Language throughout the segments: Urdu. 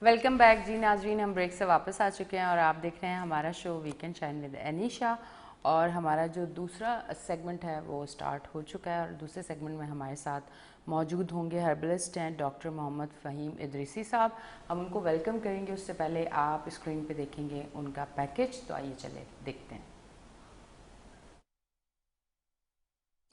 ویلکم بیک جی ناظرین، ہم بریک سے واپس آ چکے ہیں اور آپ دیکھ رہے ہیں ہمارا شو ویکینڈ شائن ود انیشا. اور ہمارا جو دوسرا سیگمنٹ ہے وہ سٹارٹ ہو چکا ہے اور دوسرے سیگمنٹ میں ہمارے ساتھ موجود ہوں گے ہربلسٹ ہیں ڈاکٹر محمد فہیم ادریسی صاحب. ہم ان کو ویلکم کریں گے، اس سے پہلے آپ اسکرین پہ دیکھیں گے ان کا پیکج. تو آئیے چلے دیکھتے ہیں.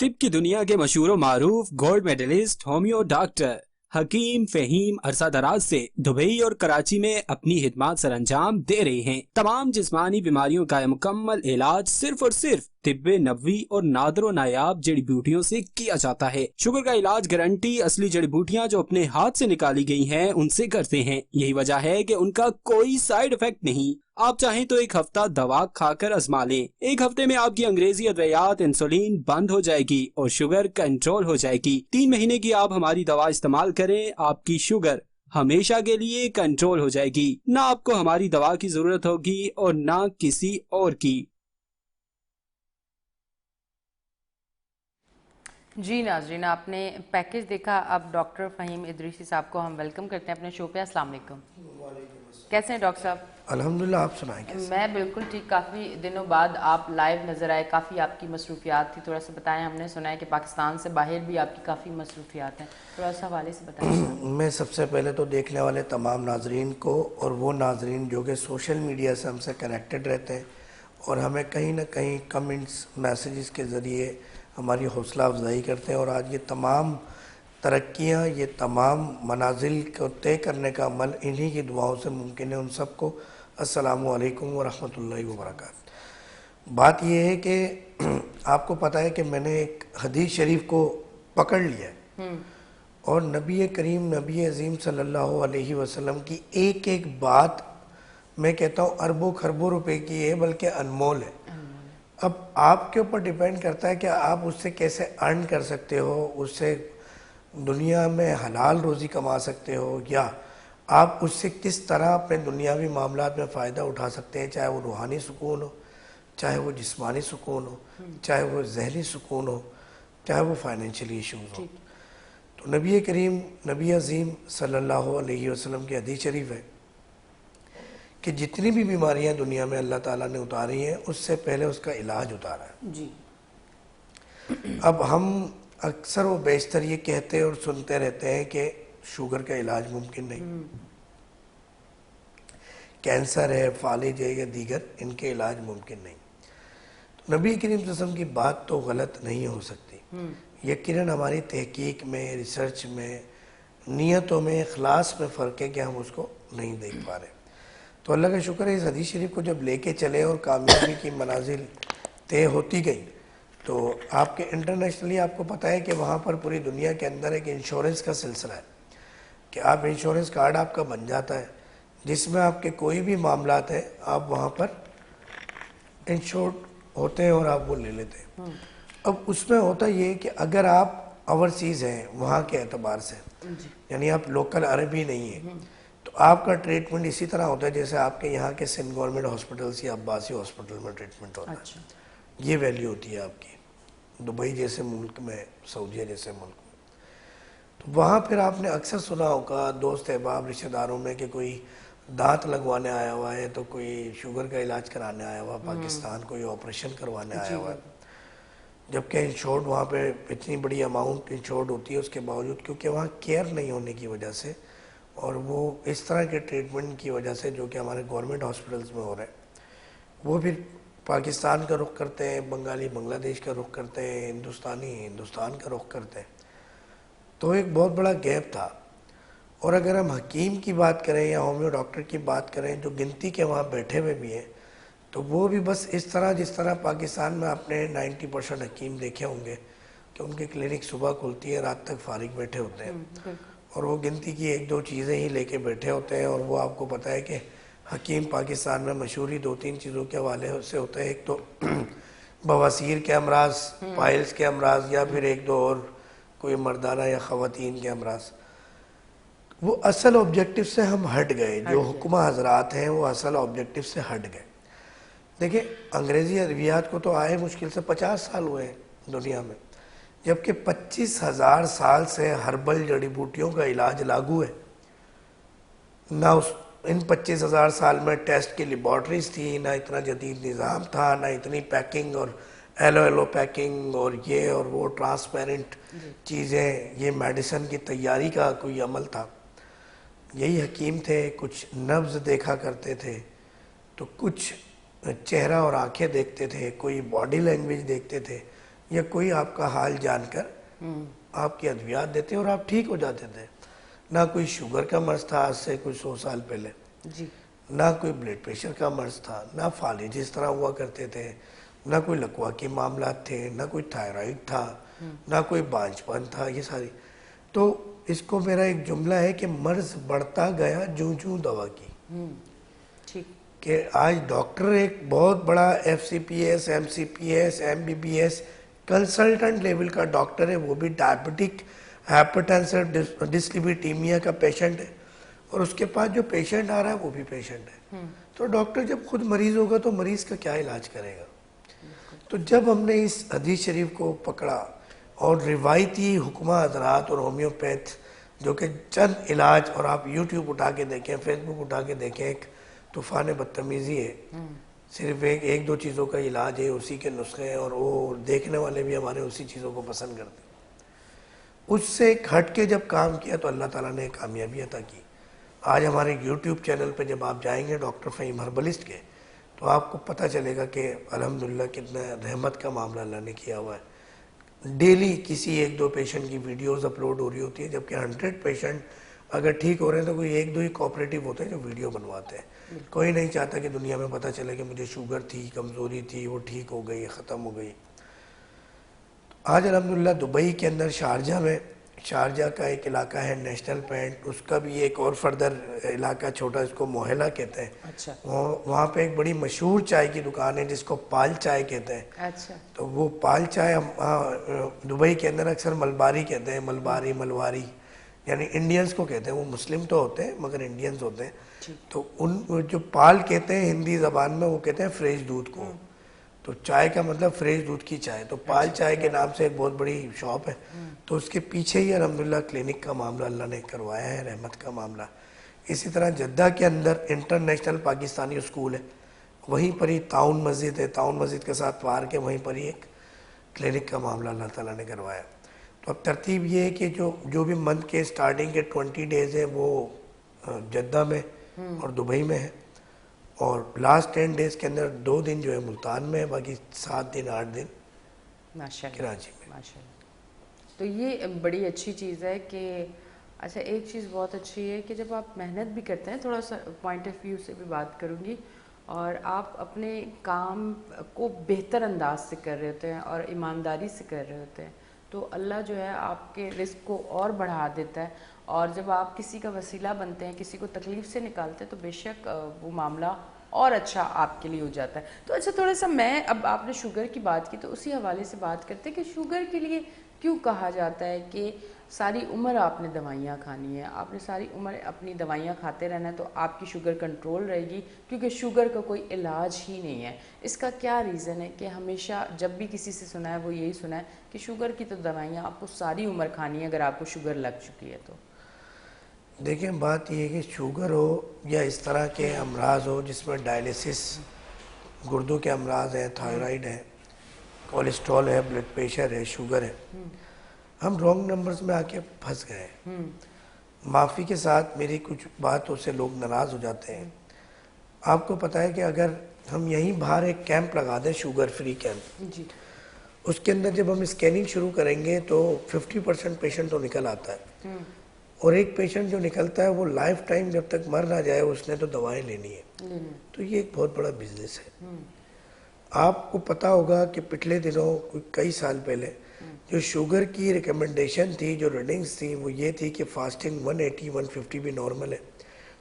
طب کی دنیا کے مشہور و معروف گولڈ میڈلسٹ ہومیو ڈاکٹر حکیم فہیم عرصہ دراز سے دبئی اور کراچی میں اپنی خدمات سر انجام دے رہے ہیں. تمام جسمانی بیماریوں کا مکمل علاج صرف اور صرف طب نبوی اور نادر و نایاب جڑی بوٹیوں سے کیا جاتا ہے. شوگر کا علاج گارنٹی اصلی جڑی بوٹیاں جو اپنے ہاتھ سے نکالی گئی ہیں ان سے کرتے ہیں. یہی وجہ ہے کہ ان کا کوئی سائیڈ افیکٹ نہیں. آپ چاہیں تو ایک ہفتہ دوا کھا کر آزما لیں. ایک ہفتے میں آپ کی انگریزی ادویات انسولین بند ہو جائے گی اور شوگر کنٹرول ہو جائے گی. 3 مہینے کی آپ ہماری دوا استعمال کریں، آپ کی شوگر ہمیشہ کے لیے کنٹرول ہو جائے گی. نہ آپ کو ہماری دوا کی ضرورت ہوگی اور نہ کسی اور کی. جی ناظرین، آپ نے پیکج دیکھا. اب ڈاکٹر فہیم ادریسی صاحب کو ہم ویلکم کرتے ہیں اپنے شو پہ. السلام علیکم. کیسے ہیں ڈاکٹر صاحب؟ الحمدللہ، آپ سنائیں کیسے؟ میں بالکل ٹھیک. کافی دنوں بعد آپ لائیو نظر آئے. کافی آپ کی مصروفیات تھی، تھوڑا سا بتائیں. ہم نے سنا ہے کہ پاکستان سے باہر بھی آپ کی کافی مصروفیات ہیں، تھوڑا سا حوالے سے بتائیں. میں سب سے پہلے تو دیکھنے والے تمام ناظرین کو اور وہ ناظرین جو کہ سوشل میڈیا سے ہم سے کنیکٹڈ رہتے ہیں اور ہمیں کہیں نہ کہیں کمنٹس میسیجز کے ذریعے ہماری حوصلہ افزائی کرتے ہیں، اور آج یہ تمام ترقیاں، یہ تمام منازل کو طے کرنے کا عمل انہی کی دعاؤں سے ممکن ہے. ان سب کو السلام علیکم ورحمۃ اللہ وبرکاتہ. بات یہ ہے کہ آپ کو پتہ ہے کہ میں نے ایک حدیث شریف کو پکڑ لیا ہے اور نبی کریم نبی عظیم صلی اللہ علیہ وسلم کی ایک ایک بات میں کہتا ہوں اربوں خربوں روپے کی ہے، بلکہ انمول ہے. اب آپ کے اوپر ڈیپینڈ کرتا ہے کہ آپ اس سے کیسے ارن کر سکتے ہو، اس سے دنیا میں حلال روزی کما سکتے ہو، یا آپ اس سے کس طرح اپنے دنیاوی معاملات میں فائدہ اٹھا سکتے ہیں، چاہے وہ روحانی سکون ہو، چاہے وہ جسمانی سکون ہو، چاہے وہ ذہنی سکون ہو، چاہے وہ فائنینشلی ایشوز ہو. تو نبی کریم نبی عظیم صلی اللہ علیہ وسلم کی حدیث شریف ہے کہ جتنی بھی بیماریاں دنیا میں اللہ تعالیٰ نے اتاری ہیں اس سے پہلے اس کا علاج اتارا ہے. جی. اب ہم اکثر و بیشتر یہ کہتے اور سنتے رہتے ہیں کہ شوگر کا علاج ممکن نہیں، کینسر ہے، فالج ہے یا دیگر، ان کے علاج ممکن نہیں. نبی کریم صلی اللہ علیہ وسلم کی بات تو غلط نہیں ہو سکتی. یقیناً ہماری تحقیق میں، ریسرچ میں، نیتوں میں، اخلاص میں فرق ہے کہ ہم اس کو نہیں دیکھ پا رہے. تو اللہ کا شکر ہے اس حدیث شریف کو جب لے کے چلے اور کامیابی کی منازل طے ہوتی گئی تو آپ کے انٹرنیشنلی آپ کو پتہ ہے کہ وہاں پر پوری دنیا کے اندر ایک انشورنس کا سلسلہ ہے کہ آپ انشورنس کارڈ آپ کا بن جاتا ہے جس میں آپ کے کوئی بھی معاملات ہیں آپ وہاں پر انشورڈ ہوتے ہیں اور آپ وہ لے لیتے ہیں. اب اس میں ہوتا یہ کہ اگر آپ اوورسیز ہیں وہاں کے اعتبار سے، یعنی آپ لوکل عربی نہیں ہیں، تو آپ کا ٹریٹمنٹ اسی طرح ہوتا ہے جیسے آپ کے یہاں کے سندھ گورنمنٹ ہاسپٹلس یا عباسی ہاسپٹل میں ٹریٹمنٹ ہوتا ہے. یہ ویلیو ہوتی ہے آپ کی دبئی جیسے ملک میں، سعودیہ جیسے ملک میں. تو وہاں پھر آپ نے اکثر سنا ہوگا دوست احباب رشتہ داروں میں کہ کوئی دانت لگوانے آیا ہوا ہے، تو کوئی شوگر کا علاج کرانے آیا ہوا پاکستان، کوئی آپریشن کروانے آیا ہوا ہے. جبکہ انشورڈ وہاں پہ اتنی بڑی اماؤنٹ انشورڈ ہوتی ہے اس کے باوجود، کیونکہ وہاں کیئر نہیں ہونے کی وجہ سے اور وہ اس طرح کے ٹریٹمنٹ کی وجہ سے جو کہ ہمارے گورنمنٹ ہاسپٹلس میں ہو رہے ہیں، وہ پھر پاکستان کا رخ کرتے ہیں، بنگالی بنگلہ دیش کا رخ کرتے ہیں، ہندوستانی ہندوستان کا رخ کرتے ہیں. تو ایک بہت بڑا گیپ تھا. اور اگر ہم حکیم کی بات کریں یا ہومیو ڈاکٹر کی بات کریں جو گنتی کے وہاں بیٹھے ہوئے بھی ہیں، تو وہ بھی بس اس طرح جس طرح پاکستان میں آپ نے 90% حکیم دیکھے ہوں گے کہ ان کی کلینک صبح کھلتی ہے، رات تک فارغ بیٹھے ہوتے ہیں اور وہ گنتی کی 1-2 چیزیں ہی لے کے بیٹھے ہوتے ہیں. اور وہ آپ کو پتہ ہے کہ حکیم پاکستان میں مشہوری 2-3 چیزوں کے حوالے سے ہوتا ہے. ایک تو بواسیر کے امراض، پائلز کے امراض، یا پھر 1-2 اور کوئی مردانہ یا خواتین کے امراض. وہ اصل آبجیکٹیو سے ہم ہٹ گئے، جو حکمہ حضرات ہیں وہ اصل آبجیکٹیو سے ہٹ گئے. دیکھیں انگریزی ادویات کو تو آئے مشکل سے 50 سال ہوئے ہیں دنیا میں، جبکہ 25,000 سال سے ہربل جڑی بوٹیوں کا علاج لاگو ہے. نہ اس ان 25,000 سال میں ٹیسٹ کی لیبارٹریز تھی، نہ اتنا جدید نظام تھا، نہ اتنی پیکنگ اور ایلو پیکنگ اور یہ اور وہ ٹرانسپیرنٹ چیزیں، یہ میڈیسن کی تیاری کا کوئی عمل تھا. یہی حکیم تھے، کچھ نبض دیکھا کرتے تھے، تو کچھ چہرہ اور آنکھیں دیکھتے تھے، کوئی باڈی لینگویج دیکھتے تھے، یا کوئی آپ کا حال جان کر آپ کی ادویات دیتے اور آپ ٹھیک ہو جاتے تھے. نہ کوئی شوگر کا مرض تھا آج سے کوئی 100 سال پہلے، نہ کوئی بلڈ پریشر کا مرض تھا، نہ فالج اس طرح ہوا کرتے تھے، نہ کوئی لکوا کے معاملات تھے، نہ کوئی تھائرائیڈ تھا، نہ کوئی بانجھ پن تھا. یہ ساری تو اس کو میرا ایک جملہ ہے کہ مرض بڑھتا گیا جوں جوں دوا کی. کہ آج ڈاکٹر ایک بہت بڑا F C P S, M C P S, M B B S consultant level کا ڈاکٹر ہے، وہ بھی ڈائبٹک ہائپرٹینسر ڈسلیپیڈیمیا کا پیشنٹ ہے، اور اس کے پاس جو پیشنٹ آ رہا ہے وہ بھی پیشنٹ ہے. تو ڈاکٹر جب خود مریض ہوگا تو مریض کا کیا علاج کرے گا؟ تو جب ہم نے اس حدیث شریف کو پکڑا اور روایتی حکمہ حضرات اور ہومیوپیتھ جو کہ چند علاج، اور آپ یوٹیوب اٹھا کے دیکھیں، فیس بک اٹھا کے دیکھیں، ایک طوفان بدتمیزی ہے، صرف ایک دو چیزوں کا علاج ہے، اسی کے نسخے ہیں، اور وہ دیکھنے والے بھی ہمارے اسی چیزوں کو پسند کرتے ہیں. اس سے ہٹ کے جب کام کیا تو اللہ تعالیٰ نے کامیابی عطا کی. آج ہمارے یوٹیوب چینل پہ جب آپ جائیں گے ڈاکٹر فہیم ہربلسٹ کے، تو آپ کو پتہ چلے گا کہ الحمدللہ کتنا رحمت کا معاملہ اللہ نے کیا ہوا ہے. ڈیلی کسی ایک دو پیشنٹ کی ویڈیوز اپلوڈ ہو رہی ہوتی ہیں، جبکہ 100 پیشنٹ اگر ٹھیک ہو رہے ہیں تو کوئی ایک دو ہی کوآپریٹو ہوتے ہیں جو ویڈیو بنواتے ہیں. کوئی نہیں چاہتا کہ دنیا میں پتہ چلے کہ مجھے شوگر تھی، کمزوری تھی، وہ ٹھیک ہو گئی، ختم ہو گئی. آج الحمدللہ دبئی کے اندر شارجہ کا ایک علاقہ ہے نیشنل پینٹ، اس کا بھی ایک اور فردر علاقہ چھوٹا، اس کو موہلا کہتے ہیں. وہاں پہ ایک بڑی مشہور چائے کی دکان ہے جس کو پال چائے کہتے ہیں. تو وہ پال چائے دبئی کے اندر اکثر ملباری کہتے ہیں، ملواری یعنی انڈینز کو کہتے ہیں. وہ مسلم تو ہوتے ہیں مگر انڈینز ہوتے ہیں. تو ان جو پال کہتے ہیں ہندی زبان میں، وہ کہتے ہیں فریش دودھ کو. تو چائے کا مطلب فریش دودھ کی چائے. تو پال چائے کے نام سے ایک بہت بڑی شاپ ہے. تو اس کے پیچھے ہی الحمدللہ کلینک کا معاملہ اللہ نے کروایا ہے، رحمت کا معاملہ. اسی طرح جدہ کے اندر انٹرنیشنل پاکستانی اسکول ہے، وہیں پر ہی تعاون مسجد ہے، تعاون مسجد کے ساتھ پارک ہے، وہیں پر ہی ایک کلینک کا معاملہ اللہ تعالیٰ نے کروایا. تو اب ترتیب یہ ہے کہ جو بھی منتھ کے سٹارٹنگ کے 20 ڈیز ہیں وہ جدہ میں اور دبئی میں ہے، اور لاسٹ 10 ڈیز کے اندر 2 دن جو ہے ملتان میں ہے، باقی 7 دن 8 دن کراچی میں. ماشاءاللہ. تو یہ بڑی اچھی چیز ہے کہ اچھا ایک چیز بہت اچھی ہے کہ جب آپ محنت بھی کرتے ہیں، تھوڑا سا پوائنٹ آف ویو سے بھی بات کروں گی، اور آپ اپنے کام کو بہتر انداز سے کر رہے ہوتے ہیں اور ایمانداری سے کر رہے ہوتے ہیں، تو اللہ جو ہے آپ کے رزق کو اور بڑھا دیتا ہے. اور جب آپ کسی کا وسیلہ بنتے ہیں، کسی کو تکلیف سے نکالتے ہیں، تو بے شک وہ معاملہ اور اچھا آپ کے لیے ہو جاتا ہے. تو اچھا تھوڑا سا میں اب آپ نے شوگر کی بات کی تو اسی حوالے سے بات کرتے ہیں کہ شوگر کے لیے کیوں کہا جاتا ہے کہ ساری عمر آپ نے دوائیاں کھانی ہیں، آپ نے ساری عمر اپنی دوائیاں کھاتے رہنا ہے تو آپ کی شوگر کنٹرول رہے گی، کیونکہ شوگر کا کوئی علاج ہی نہیں ہے. اس کا کیا ریزن ہے کہ ہمیشہ جب بھی کسی سے سنا ہے وہ یہی سنا ہے کہ شوگر کی تو دوائیاں آپ کو ساری عمر کھانی ہے اگر آپ کو شوگر لگ چکی ہے تو؟ دیکھیں بات یہ ہے کہ شوگر ہو یا اس طرح کے امراض ہو جس میں ڈائلیسس، گردوں کے امراض ہیں، تھائرائیڈ ہے، کولیسٹرول ہے، بلڈ پریشر ہے، شوگر ہے، ہم رونگ نمبرز میں آ کے پھنس گئے ہیں. معافی کے ساتھ میری کچھ باتوں سے لوگ ناراض ہو جاتے ہیں. آپ کو پتہ ہے کہ اگر ہم یہیں باہر ایک کیمپ لگا دیں، شوگر فری کیمپ، اس کے اندر جب ہم اسکیننگ شروع کریں گے تو 50% پیشنٹ تو نکل آتا ہے، اور ایک پیشنٹ جو نکلتا ہے وہ لائف ٹائم جب تک مر نہ جائے اس نے تو دوائیں لینی ہے. تو یہ ایک بہت بڑا بزنس ہے. آپ کو پتہ ہوگا کہ پچھلے دنوں کئی سال پہلے جو شوگر کی ریکمنڈیشن تھی، جو ریڈنگز تھی، وہ یہ تھی کہ فاسٹنگ 180 150 بھی نارمل ہے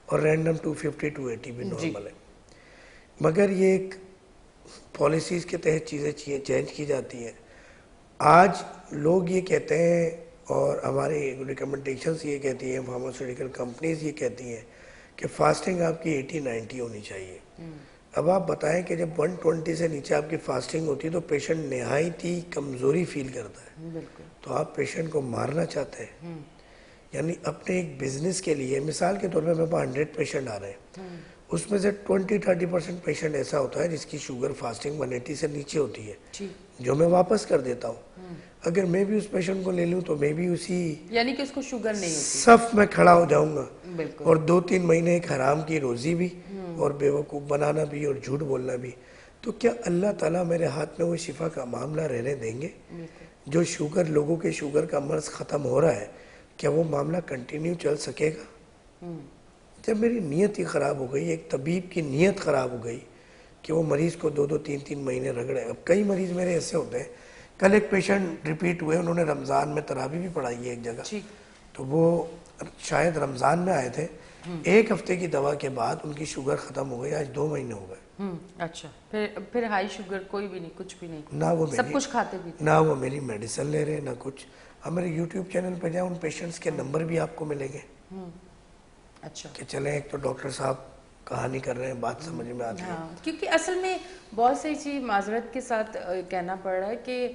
اور رینڈم 250 280 بھی نارمل ہے. مگر یہ ایک پالیسیز کے تحت چیزیں چینج کی جاتی ہیں. آج لوگ یہ کہتے ہیں اور ہماری ریکمنڈیشنز یہ کہتی ہیں، فارماسیوٹیکل کمپنیز یہ کہتی ہیں کہ فاسٹنگ آپ کی 80 90 ہونی چاہیے. اب آپ بتائیں کہ جب 120 سے نیچے آپ کی فاسٹنگ ہوتی ہے تو پیشنٹ نہایت ہی کمزوری فیل کرتا ہے. تو آپ پیشنٹ کو مارنا چاہتے ہیں یعنی اپنے ایک بزنس کے لیے مثال کے طور پہ میرے پاس 100 پیشنٹ آ رہے ہیں, اس میں سے 20-30% پیشنٹ ایسا ہوتا ہے جس کی شوگر فاسٹنگ 180 سے نیچے ہوتی ہے, جو میں واپس کر دیتا ہوں. اگر میں بھی اس پیشنٹ کو لے لوں تو میں بھی اسی یعنی کہ اس کو شوگر نہیں ہوتی, صف میں کھڑا ہو جاؤں گا, بالکل, اور 2-3 مہینے ایک حرام کی روزی بھی اور بیوقوف بنانا بھی اور جھوٹ بولنا بھی. تو کیا اللہ تعالیٰ میرے ہاتھ میں وہ شفا کا معاملہ رہنے دیں گے؟ جو شوگر, لوگوں کے شوگر کا مرض ختم ہو رہا ہے, کیا وہ معاملہ کنٹینیو چل سکے گا؟ جب میری نیت ہی خراب ہو گئی, ایک طبیب کی نیت خراب ہو گئی کہ وہ مریض کو 2-3 مہینے رگڑے. اب کئی مریض میرے ایسے ہوتے ہیں, کل ایک پیشنٹ ریپیٹ ہوئے, انہوں نے رمضان میں تراویح بھی پڑھائی ہے ایک جگہ, تو وہ شاید رمضان میں آئے تھے, 1 ہفتے کی دوا کے بعد ان کی شوگر ختم ہو گئی, آج 2 مہینے ہو گئے. اچھا, پھر ہائی شوگر کوئی بھی نہیں, کچھ بھی نہیں, نہ وہ سب کچھ کھاتے بھی, نہ وہ میری میڈیسن لے رہے, نہ کچھ. اب میرے یوٹیوب چینل پہ جائیں, ان پیشنٹس کے نمبر بھی آپ کو ملیں گے. اچھا, کہ چلیں, ایک تو ڈاکٹر صاحب کہانی کر رہے ہیں, بات سمجھ میں آتی ہے. کیونکہ اصل میں بہت سی چیز معذرت کے ساتھ کہنا پڑ رہا ہے کہ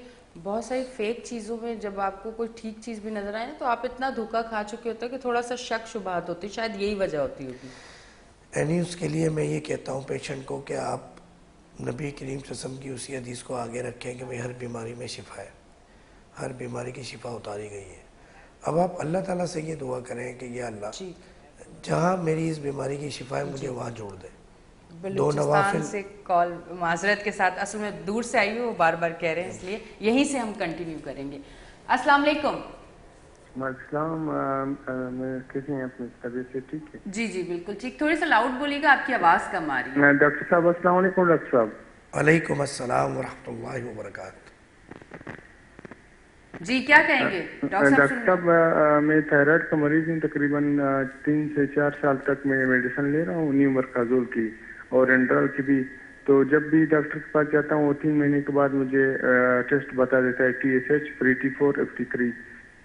بہت ساری فیک چیزوں میں جب آپ کو کوئی ٹھیک چیز بھی نظر آئے نا, تو آپ اتنا دھوکہ کھا چکے ہوتے ہیں کہ تھوڑا سا شک شبہات ہوتی, شاید یہی وجہ ہوتی ہوگی. یعنی اس کے لیے میں یہ کہتا ہوں پیشنٹ کو کہ آپ نبی کریم صلی اللہ علیہ وسلم کی اسی حدیث کو آگے رکھیں کہ بھئی ہر بیماری میں شفا ہے, ہر بیماری کی شفا اتاری گئی ہے. اب آپ اللہ تعالیٰ سے یہ دعا کریں کہ یا اللہ, جہاں میری اس بیماری کی شفا ہے مجھے وہاں جوڑ دے. بلوچستان سے کال معذرت کے ساتھ, اصل میں دور سے آئی ہوں, وہ بار بار کہہ رہے ہیں, اس لیے یہیں سے ہم کنٹینیو کریں گے. السلام علیکم. السلام, میں کیسے ہیں, اپنی طبیعت سے ٹھیک ہے؟ جی جی بالکل ٹھیک, تھوڑی سا لاؤڈ بولیے گا, آپ کی آواز کم آ رہی ہے. ڈاکٹر صاحب السلام علیکم. ڈاکٹر صاحب وعلیکم السلام ورحمۃ اللہ وبرکاتہ. جی کیا کہیں گے ڈاکٹر صاحب؟ میں تھائرائڈ کا مریض ہوں, تقریباً 3 سے 4 سال تک میں میڈیسن لے رہا ہوں, نیو مرکازول کی اور انڈرال کی بھی. تو جب بھی ڈاکٹر کے پاس جاتا ہوں, وہ 3 مہینے کے بعد مجھے ٹیسٹ بتا دیتا ہے TSH, FreeT4, FT3.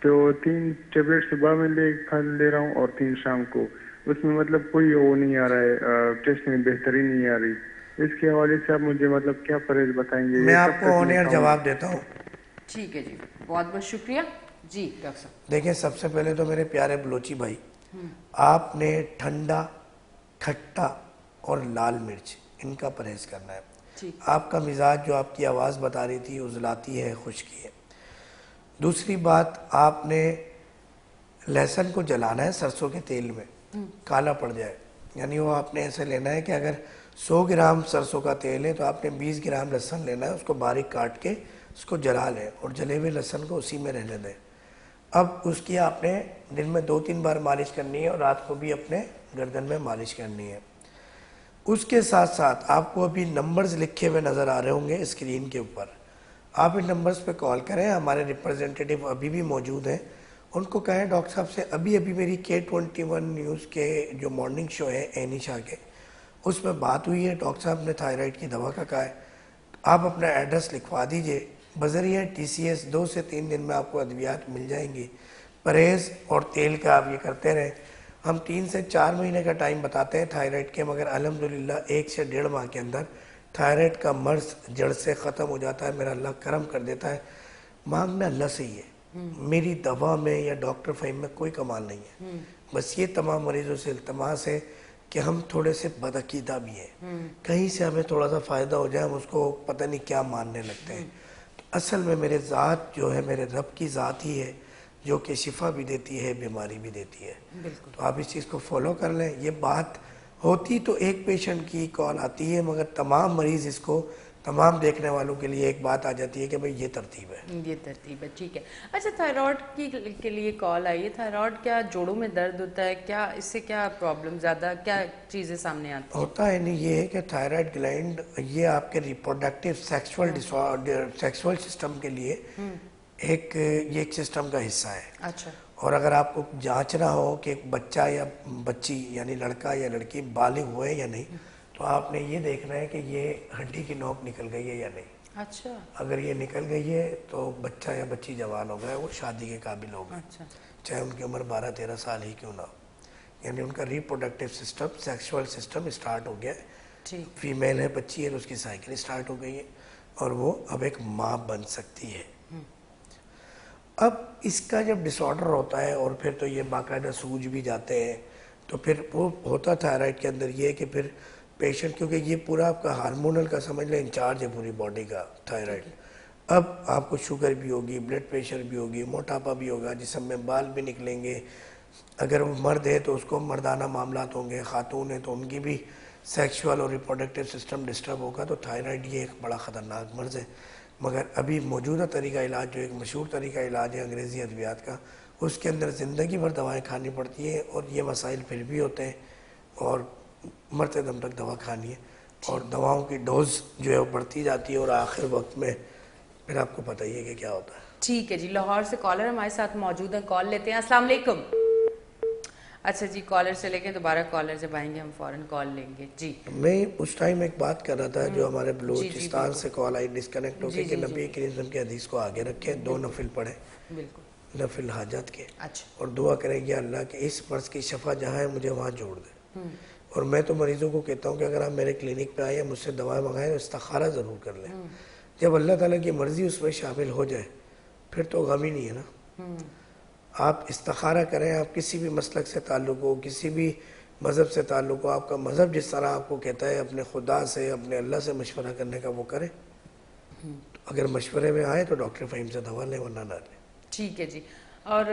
تو 3 ٹیبلٹ صبح میں لے رہا ہوں اور 3 شام کو. اس میں مطلب کوئی وہ نہیں آ رہا ہے, ٹیسٹ میں بہتری نہیں آ رہی. اس کے حوالے سے آپ مجھے مطلب کیا پرہیز بتائیں گے؟ میں آپ کو آن ایئر جواب دیتا ہوں. ٹھیک ہے جی, بہت بہت شکریہ. جی ڈاکٹر صاحب دیکھیں, سب سے پہلے تو میرے پیارے بلوچی بھائی, آپ نے ٹھنڈا, کھٹا اور لال مرچ ان کا پرہیز کرنا ہے. آپ کا مزاج, جو آپ کی آواز بتا رہی تھی, عضلاتی ہے, خشکی ہے. دوسری بات, آپ نے لہسن کو جلانا ہے سرسوں کے تیل میں, کالا پڑ جائے. یعنی وہ آپ نے ایسے لینا ہے کہ اگر 100 گرام سرسوں کا تیل ہے تو آپ نے 20 گرام لہسن لینا ہے, اس کو باریک کاٹ کے اس کو جلا لیں اور جلے ہوئے لہسن کو اسی میں رہنے دیں. اب اس کی آپ نے دن میں 2-3 بار مالش کرنی ہے اور رات کو بھی اپنے گردن میں مالش کرنی ہے. اس کے ساتھ ساتھ آپ کو ابھی نمبرز لکھے ہوئے نظر آ رہے ہوں گے اسکرین کے اوپر, آپ ان نمبرز پہ کال کریں. ہمارے ریپرزنٹیٹیو ابھی بھی موجود ہیں, ان کو کہیں ڈاکٹر صاحب سے ابھی میری K21 نیوز کے جو مارننگ شو ہے اینیشا کے, اس میں بات ہوئی ہے, ڈاکٹر صاحب نے تھائرائڈ کی دوا کا کہا ہے. آپ اپنا ایڈریس لکھوا دیجئے, بذریعہ TCS 2 سے 3 دن میں آپ کو ادویات مل جائیں گی. پرہیز اور تیل کا آپ یہ کرتے رہیں. ہم 3 سے 4 مہینے کا ٹائم بتاتے ہیں تھائرائڈ کے, مگر الحمدللہ 1 سے 1.5 ماہ کے اندر تھائرائڈ کا مرض جڑ سے ختم ہو جاتا ہے. میرا اللہ کرم کر دیتا ہے. مانگنا اللہ سے ہی ہے, میری دوا میں یا ڈاکٹر فہیم میں کوئی کمال نہیں ہے. بس یہ تمام مریضوں سے التماس ہے کہ ہم تھوڑے سے بدعقیدہ بھی ہیں, کہیں سے ہمیں تھوڑا سا فائدہ ہو جائے, ہم اس کو پتہ نہیں کیا ماننے لگتے ہیں. اصل میں میرے ذات جو ہے, میرے رب کی ذات ہی ہے جو کہ شفا بھی دیتی ہے, بیماری بھی دیتی ہے. تو آپ اس چیز کو فالو کر لیں. یہ بات ہوتی تو ایک پیشنٹ کی کال آتی ہے, مگر تمام مریض اس کو, تمام دیکھنے والوں کے لیے ایک بات آ جاتی ہے کہ بھئی یہ ترتیب ہے. یہ ترتیب ہے, ٹھیک ہے. اچھا, تھائرائڈ کے لیے کال آئی ہے. تھائرائڈ کیا جوڑوں میں درد ہوتا ہے, کیا اس سے کیا پرابلم, زیادہ کیا چیزیں سامنے آتی ہیں؟ ہوتا ہے نہیں, یہ ہے کہ تھائرائڈ گلینڈ یہ آپ کے ریپروڈکٹیو سیکسول سسٹم کے لیے یہ ایک سسٹم کا حصہ ہے. اچھا. اور اگر آپ کو جانچنا ہو کہ ایک بچہ یا بچی یعنی لڑکا یا لڑکی بالغ ہوئے یا نہیں, تو آپ نے یہ دیکھنا ہے کہ یہ ہڈی کی نوک نکل گئی ہے یا نہیں. اچھا. اگر یہ نکل گئی ہے تو بچہ یا بچی جوان ہو گئے, وہ شادی کے قابل ہو گئے. اچھا. چاہے ان کی عمر 12-13 سال ہی کیوں نہ ہو. یعنی ان کا reproductive system, sexual system start ہو گیا ہے. فیمیل ہے, بچی ہے, اس کی سائیکل اسٹارٹ ہو گئی ہے اور وہ اب ایک ماں بن سکتی ہے. اب اس کا جب ڈس آرڈر ہوتا ہے اور پھر تو یہ باقاعدہ سوج بھی جاتے ہیں، تو پھر وہ ہوتا تھائرائڈ کے اندر یہ کہ پھر پیشنٹ، کیونکہ یہ پورا آپ کا ہارمونل کا سمجھ لیں انچارج ہے پوری باڈی کا تھائرائڈ. اب آپ کو شوگر بھی ہوگی، بلڈ پریشر بھی ہوگی، موٹاپا بھی ہوگا، جسم میں بال بھی نکلیں گے. اگر وہ مرد ہے تو اس کو مردانہ معاملات ہوں گے، خاتون ہے تو ان کی بھی سیکشول اور ریپروڈکٹیو سسٹم ڈسٹرب ہوگا. تو تھائرائڈ یہ ایک بڑا خطرناک مرض ہے. مگر ابھی موجودہ طریقہ علاج جو ایک مشہور طریقہ علاج ہے انگریزی ادویات کا، اس کے اندر زندگی بھر دوائیں کھانی پڑتی ہیں، اور یہ مسائل پھر بھی ہوتے ہیں اور مرتے دم تک دوا کھانی ہے، اور دواؤں کی ڈوز جو ہے وہ بڑھتی جاتی ہے، اور آخر وقت میں پھر آپ کو پتہ ہی ہے کہ کیا ہوتا ہے. ٹھیک ہے جی، لاہور سے کالر ہمارے ساتھ موجود ہیں، کال لیتے ہیں. السلام علیکم. اچھا جی، کالر سے لے کے دوبارہ کالر جب آئیں گے ہم فوراً کال لیں گے. جی میں اس ٹائم ایک بات کر رہا تھا جو ہمارے بلوچستان سے کال آئی ڈسکنیکٹ ہو کے کہ نبی کریم صلی اللہ علیہ وسلم کی حدیث کو آگے رکھیں، 2 نفل پڑھیں، بالکل نفل حاجت کے، اچھا اور دعا کریں یا اللہ کہ اس مرض کی شفا جہاں ہے مجھے وہاں جوڑ دے. اور میں تو مریضوں کو کہتا ہوں کہ اگر آپ میرے کلینک پہ آئیں یا مجھ سے دوائیں منگائیں تو استخارہ ضرور کر لیں. جب اللہ تعالیٰ کی مرضی اس میں شامل ہو جائے پھر تو غم ہی نہیں ہے نا. آپ استخارہ کریں، آپ کسی بھی مسلک سے تعلق ہو، کسی بھی مذہب سے تعلق ہو، آپ کا مذہب جس طرح آپ کو کہتا ہے اپنے خدا سے، اپنے اللہ سے مشورہ کرنے کا وہ کریں. اگر مشورے میں آئے تو ڈاکٹر فہیم سے دوا لیں، ورنہ نہ لیں. ٹھیک ہے جی. اور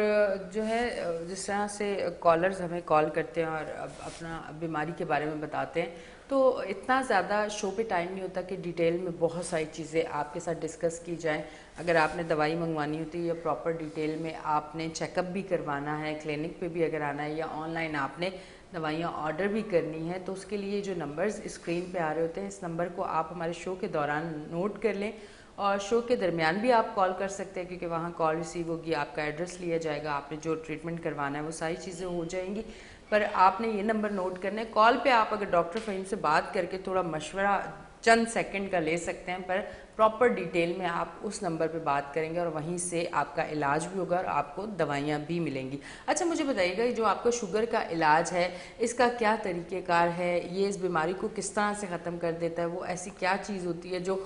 جو ہے جس طرح سے کالرز ہمیں کال کرتے ہیں اور اپنا بیماری کے بارے میں بتاتے ہیں، تو اتنا زیادہ شو پہ ٹائم نہیں ہوتا کہ ڈیٹیل میں بہت ساری چیزیں آپ کے ساتھ ڈسکس کی جائیں. اگر آپ نے دوائی منگوانی ہوتی ہے یا پراپر ڈیٹیل میں آپ نے چیک اپ بھی کروانا ہے، کلینک پہ بھی اگر آنا ہے، یا آن لائن آپ نے دوائیاں آرڈر بھی کرنی ہے، تو اس کے لیے جو نمبرز اسکرین پہ آ رہے ہوتے ہیں، اس نمبر کو آپ ہمارے شو کے دوران نوٹ کر لیں، اور شو کے درمیان بھی آپ کال کر سکتے ہیں، کیونکہ وہاں کال ریسیو ہوگی، آپ کا ایڈریس لیا جائے گا، آپ نے جو ٹریٹمنٹ کروانا ہے وہ ساری چیزیں ہو جائیں گی. پر آپ نے یہ نمبر نوٹ کرنا ہے. کال پہ آپ اگر ڈاکٹر فہیم سے بات کر کے تھوڑا مشورہ چند سیکنڈ کا لے سکتے ہیں، پر پراپر ڈیٹیل میں آپ اس نمبر پہ بات کریں گے اور وہیں سے آپ کا علاج بھی ہوگا اور آپ کو دوائیاں بھی ملیں گی. اچھا مجھے بتائیے گا، جو آپ کا شوگر کا علاج ہے اس کا کیا طریقہ کار ہے؟ یہ اس بیماری کو کس طرح سے ختم کر دیتا ہے؟ وہ ایسی کیا چیز ہوتی ہے جو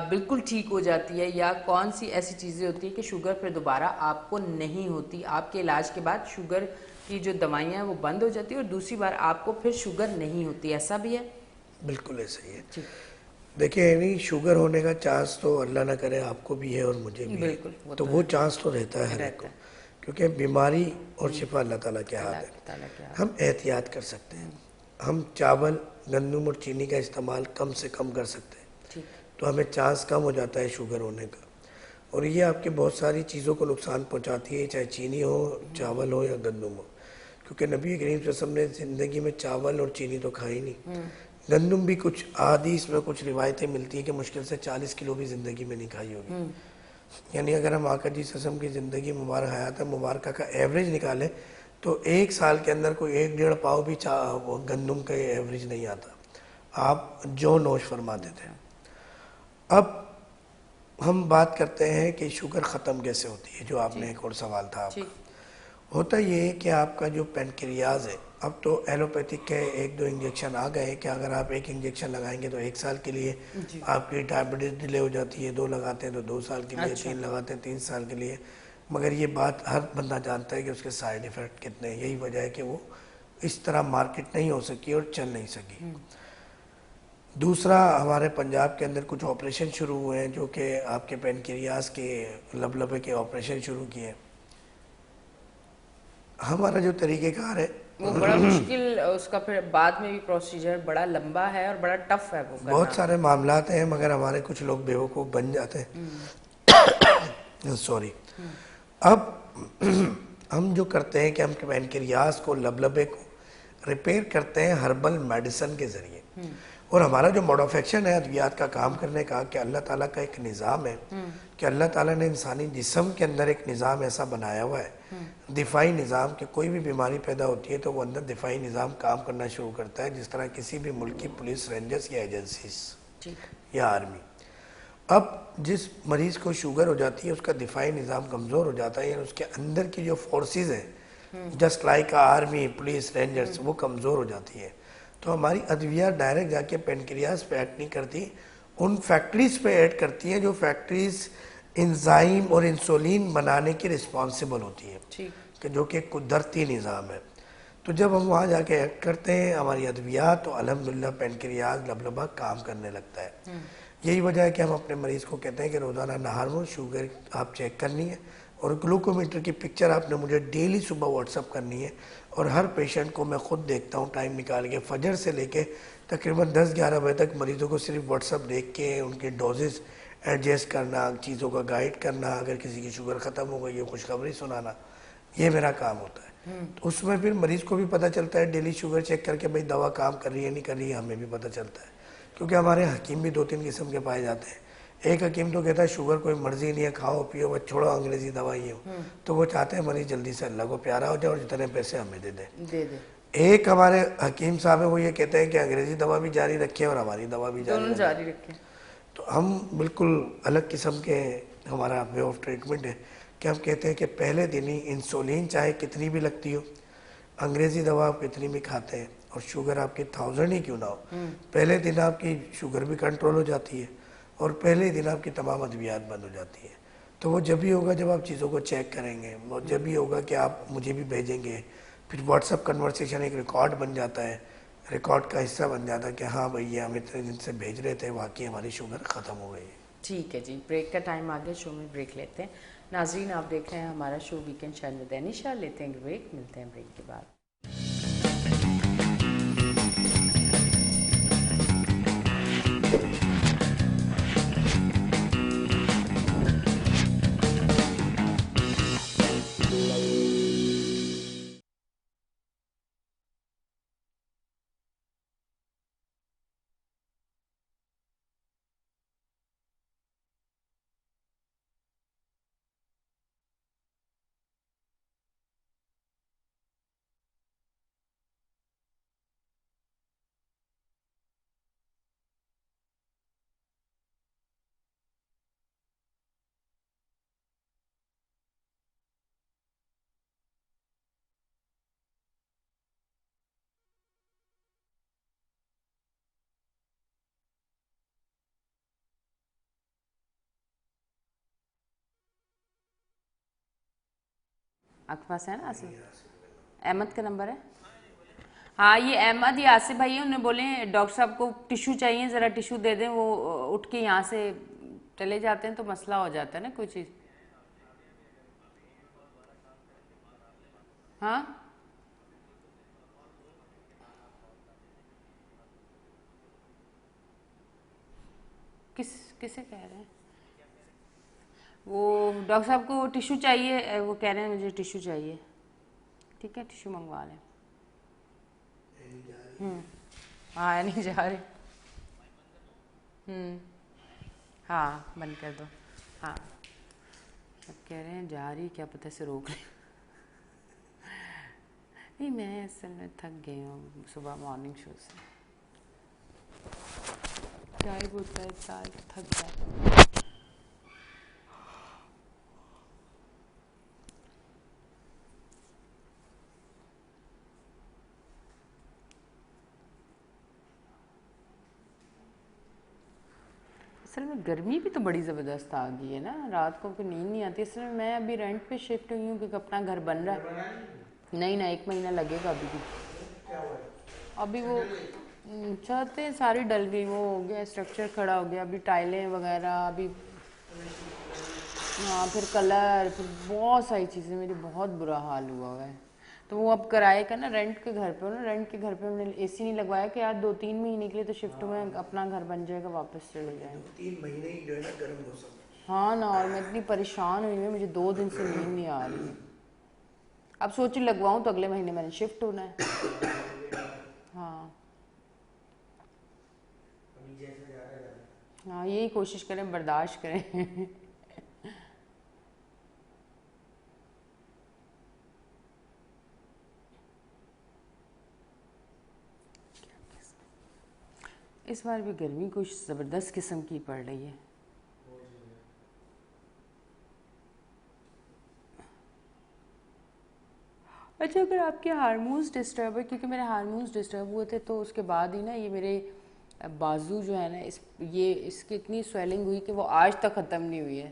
بالکل ٹھیک ہو جاتی ہے، یا کون سی ایسی چیزیں ہوتی ہیں کہ شوگر پھر دوبارہ آپ کو نہیں ہوتی؟ آپ کے علاج کے بعد شوگر کی جو دوائیاں ہیں وہ بند ہو جاتی ہے اور دوسری بار آپ کو پھر شوگر نہیں ہوتی، ایسا بھی ہے؟ بالکل ایسا ہی ہے. جی دیکھیں نہیں، شوگر ہونے کا چانس تو اللہ نہ کرے آپ کو بھی ہے اور مجھے بھی ہے، بالکل تو وہ چانس تو رہتا ہے ہر ایک کو، کیونکہ بیماری اور شفا اللہ تعالیٰ کے ہاتھ ہے. ہم احتیاط کر سکتے ہیں، ہم چاول، گندم اور چینی کا استعمال کم سے کم کر سکتے ہیں، تو ہمیں چانس کم ہو جاتا ہے شوگر ہونے کا. اور یہ آپ کے بہت ساری چیزوں کو نقصان پہنچاتی ہے، چاہے چینی ہو، چاول ہو یا گندم ہو، کیونکہ نبی کریم صلی اللہ علیہ وسلم نے زندگی میں چاول اور چینی تو کھائی نہیں. گندم بھی کچھ احادیث میں کچھ روایتیں ملتی ہیں کہ مشکل سے 40 کلو بھی زندگی میں نہیں کھائی ہوگی. یعنی اگر ہم آقا جی صلی اللہ علیہ وسلم کی زندگی مبارک حیات مبارکہ کا ایوریج نکالیں تو ایک سال کے اندر کوئی 1-1.5 پاؤ بھی گندم کا ایوریج نہیں آتا. آپ جو نوش فرماتے تھے. اب ہم بات کرتے ہیں کہ شوگر ختم کیسے ہوتی ہے، جو آپ نے ایک اور سوال تھا آپ کا. ہوتا یہ ہے کہ آپ کا جو پینکریاز ہے، اب تو ایلوپیتھک کے 1-2 انجیکشن آ گئے ہیں کہ اگر آپ 1 انجیکشن لگائیں گے تو 1 سال کے لیے آپ کی ڈائبٹیز ڈیلے ہو جاتی ہے، 2 لگاتے ہیں تو 2 سال کے لیے، 3 لگاتے ہیں 3 سال کے لیے. مگر یہ بات ہر بندہ جانتا ہے کہ اس کے سائیڈ ایفیکٹ کتنے ہیں. یہی وجہ ہے کہ وہ اس طرح مارکیٹ نہیں ہو سکی اور چل نہیں سکی. دوسرا، ہمارے پنجاب کے اندر کچھ آپریشن شروع ہوئے ہیں جو کہ آپ کے پینکریاز کے لبلبے کے آپریشن شروع کیے. ہمارا جو طریقہ کار ہے وہ بڑا مشکل، اس کا پھر بعد میں بھی پروسیجر بڑا لمبا ہے اور بڑا ٹف ہے وہ کرنا. بہت سارے معاملات ہیں، مگر ہمارے کچھ لوگ بیوقوف بن جاتے ہیں. سوری. اب ہم جو کرتے ہیں کہ ہم پینکریاز کو، لبلبے کو ریپیئر کرتے ہیں ہربل میڈیسن کے ذریعے. اور ہمارا جو موڈ آف ایکشن ہے ادویات کا کام کرنے کا، کہ اللہ تعالیٰ کا ایک نظام ہے کہ اللہ تعالیٰ نے انسانی جسم کے اندر ایک نظام ایسا بنایا ہوا ہے، دفاعی نظام، کہ کوئی بھی بیماری پیدا ہوتی ہے تو وہ اندر دفاعی نظام کام کرنا شروع کرتا ہے، جس طرح کسی بھی ملک کی پولیس، رینجرز یا ایجنسیز یا آرمی. اب جس مریض کو شوگر ہو جاتی ہے اس کا دفاعی نظام کمزور ہو جاتا ہے، یعنی اس کے اندر کی جو فورسز ہیں just like army, police, rangers, وہ کمزور ہو جاتی ہے. تو ہماری ادویہ ڈائریکٹ جا کے پینکریاز پہ ایڈ نہیں کرتی، ان فیکٹریز پہ ایڈ کرتی ہیں جو فیکٹریز انزائم اور انسولین بنانے کی رسپانسبل ہوتی ہے، ٹھیک، کہ جو کہ قدرتی نظام ہے. تو جب ہم وہاں جا کے ایکٹ کرتے ہیں ہماری ادویات، تو الحمدللہ پینکریاز لبلبہ کام کرنے لگتا ہے. یہی وجہ ہے کہ ہم اپنے مریض کو کہتے ہیں کہ روزانہ نہار میں شوگر آپ چیک کرنی ہے، اور گلوکومیٹر کی پکچر آپ نے مجھے ڈیلی صبح واٹس اپ کرنی ہے. اور ہر پیشنٹ کو میں خود دیکھتا ہوں ٹائم نکال کے، فجر سے لے کے تقریباً 10-11 بجے تک مریضوں کو صرف واٹس اپ دیکھ کے ان کے ڈوزز ایڈجسٹ کرنا، چیزوں کا گائیڈ کرنا، اگر کسی کی شوگر ختم ہو گئی ہے خوشخبری سنانا، یہ میرا کام ہوتا ہے. تو اس میں پھر مریض کو بھی پتہ چلتا ہے ڈیلی شوگر چیک کر کے بھئی دوا کام کر رہی ہے نہیں کر رہی ہے، ہمیں بھی پتہ چلتا ہے. کیونکہ ہمارے حکیم بھی 2-3 قسم کے پائے جاتے ہیں. ایک حکیم تو کہتا ہے شوگر کوئی مرضی نہیں ہے، کھاؤ پیو بس چھوڑو انگریزی دوائی ہو. تو وہ چاہتے ہیں مریض جلدی سے اللہ کو پیارا ہو جائے اور جتنے پیسے ہمیں دے دیں. ایک ہمارے حکیم صاحب ہیں وہ یہ کہتے ہیں کہ انگریزی دوا بھی جاری رکھیں اور ہماری دوا بھی جاری رکھیں. تو ہم بالکل الگ قسم کے ہمارا وے آف ٹریٹمنٹ ہے کہ ہم کہتے ہیں کہ پہلے دن ہی انسولین چاہے کتنی بھی لگتی ہو، انگریزی دوا آپ کتنی بھی کھاتے ہیں، اور شوگر آپ کی 1000 ہی کیوں نہ ہو، پہلے دن آپ کی شوگر بھی کنٹرول ہو جاتی ہے اور پہلے دن آپ کی تمام ادویات بند ہو جاتی ہے. تو وہ جب ہی ہوگا جب آپ چیزوں کو چیک کریں گے، وہ جب ہی ہوگا کہ آپ مجھے بھی بھیجیں گے. پھر واٹس اپ کنورسیشن ایک ریکارڈ بن جاتا ہے، ریکارڈ کا حصہ بن جاتا ہے کہ ہاں بھئی یہ ہم اتنے دن سے بھیج رہے تھے، واقعی ہماری شوگر ختم ہو گئی ہے. ٹھیک ہے جی، بریک کا ٹائم آ گیا، شو میں بریک لیتے ہیں. ناظرین آپ دیکھ رہے ہیں ہمارا شو ویکینڈ شائن ود انیشا. لیتے ہیں بریک، ملتے ہیں بریک کے بعد. آپ کے پاس ہے نا آصف؟ احمد کا نمبر ہے؟ ہاں یہ احمد یا آصف بھائی انہیں بولیں ڈاکٹر صاحب کو ٹیشو چاہیے، ذرا ٹیشو دے دیں. وہ اٹھ کے یہاں سے چلے جاتے ہیں تو مسئلہ ہو جاتا ہے نا کوئی چیز. ہاں کسے کہہ رہے ہیں؟ وہ ڈاکٹر صاحب کو ٹیشو چاہیے، وہ کہہ رہے ہیں مجھے ٹیشو چاہیے. ٹھیک ہے ٹیشو منگوا لیں. ہاں نہیں جا رہے. ہاں بند کر دو. ہاں اب کہہ رہے ہیں جا رہی، کیا پتہ سے روک لیں. نہیں میں اصل میں تھک گئی ہوں صبح مارننگ شو سے. کیا ہی ہوتا ہے سال تھک جاتا. اصل میں گرمی بھی تو بڑی زبردست آ گئی ہے نا، رات کو پھر نیند نہیں آتی. اصل میں میں ابھی رینٹ پہ شفٹ ہوئی ہوں کیونکہ اپنا گھر بن رہا ہے. نہیں 1 مہینہ لگے گا ابھی بھی. ابھی وہ چھتیں ساری ڈل گئی، وہ ہو گیا اسٹرکچر کھڑا ہو گیا، ابھی ٹائلیں وغیرہ ابھی. ہاں پھر کلر، پھر بہت ساری چیزیں، میری بہت برا حال ہوا ہے. تو وہ اب کرائے کا نا، رینٹ کے گھر پہ ہو نا، رینٹ کے گھر پہ ہم نے اے سی نہیں لگوایا کہ آج 2-3 مہینے کے لیے تو شفٹ ہوئے ہیں، اپنا گھر بن جائے گا واپس چلے جائیں گے. 3 مہینے ہی جو ہے نا گرم موسم. ہاں نا، اور میں اتنی پریشان ہوئی ہوں، مجھے 2 دن سے نیند نہیں آ رہی ہے. اب سوچی لگواؤں تو اگلے مہینے میں نے شفٹ ہونا ہے. ہاں ہاں یہی کوشش کریں، برداشت کریں. اس بار بھی گرمی کچھ زبردست قسم کی پڑ رہی ہے. اچھا اگر آپ کے ہارمونز ڈسٹرب ہے، کیونکہ میرے ہارمونز ڈسٹرب ہوئے تھے تو اس کے بعد ہی نا یہ میرے بازو جو ہے نا، اس کی اتنی سویلنگ ہوئی کہ وہ آج تک ختم نہیں ہوئی ہے.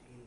3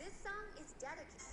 This song is dedicated.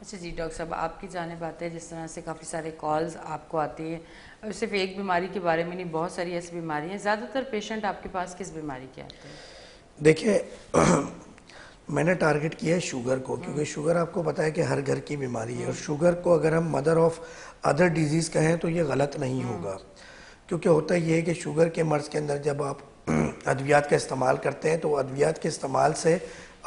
اچھا جی ڈاکٹر صاحب، آپ کی جانب آتے ہیں جس طرح سے کافی سارے کالز آپ کو آتی ہیں، اور صرف ایک بیماری کے بارے میں نہیں، بہت ساری ایسی بیماری ہیں. زیادہ تر پیشنٹ آپ کے پاس کس بیماری کے آتے ہیں؟ دیکھیں میں نے ٹارگٹ کیا ہے شوگر کو، کیونکہ شوگر آپ کو پتا ہے کہ ہر گھر کی بیماری ہے، اور شوگر کو اگر ہم مدر آف ادر ڈیزیز کہیں تو یہ غلط نہیں ہوگا. کیونکہ ہوتا یہ ہے کہ شوگر کے مرض کے اندر جب آپ ادویات کا استعمال کرتے ہیں تو ادویات کے استعمال سے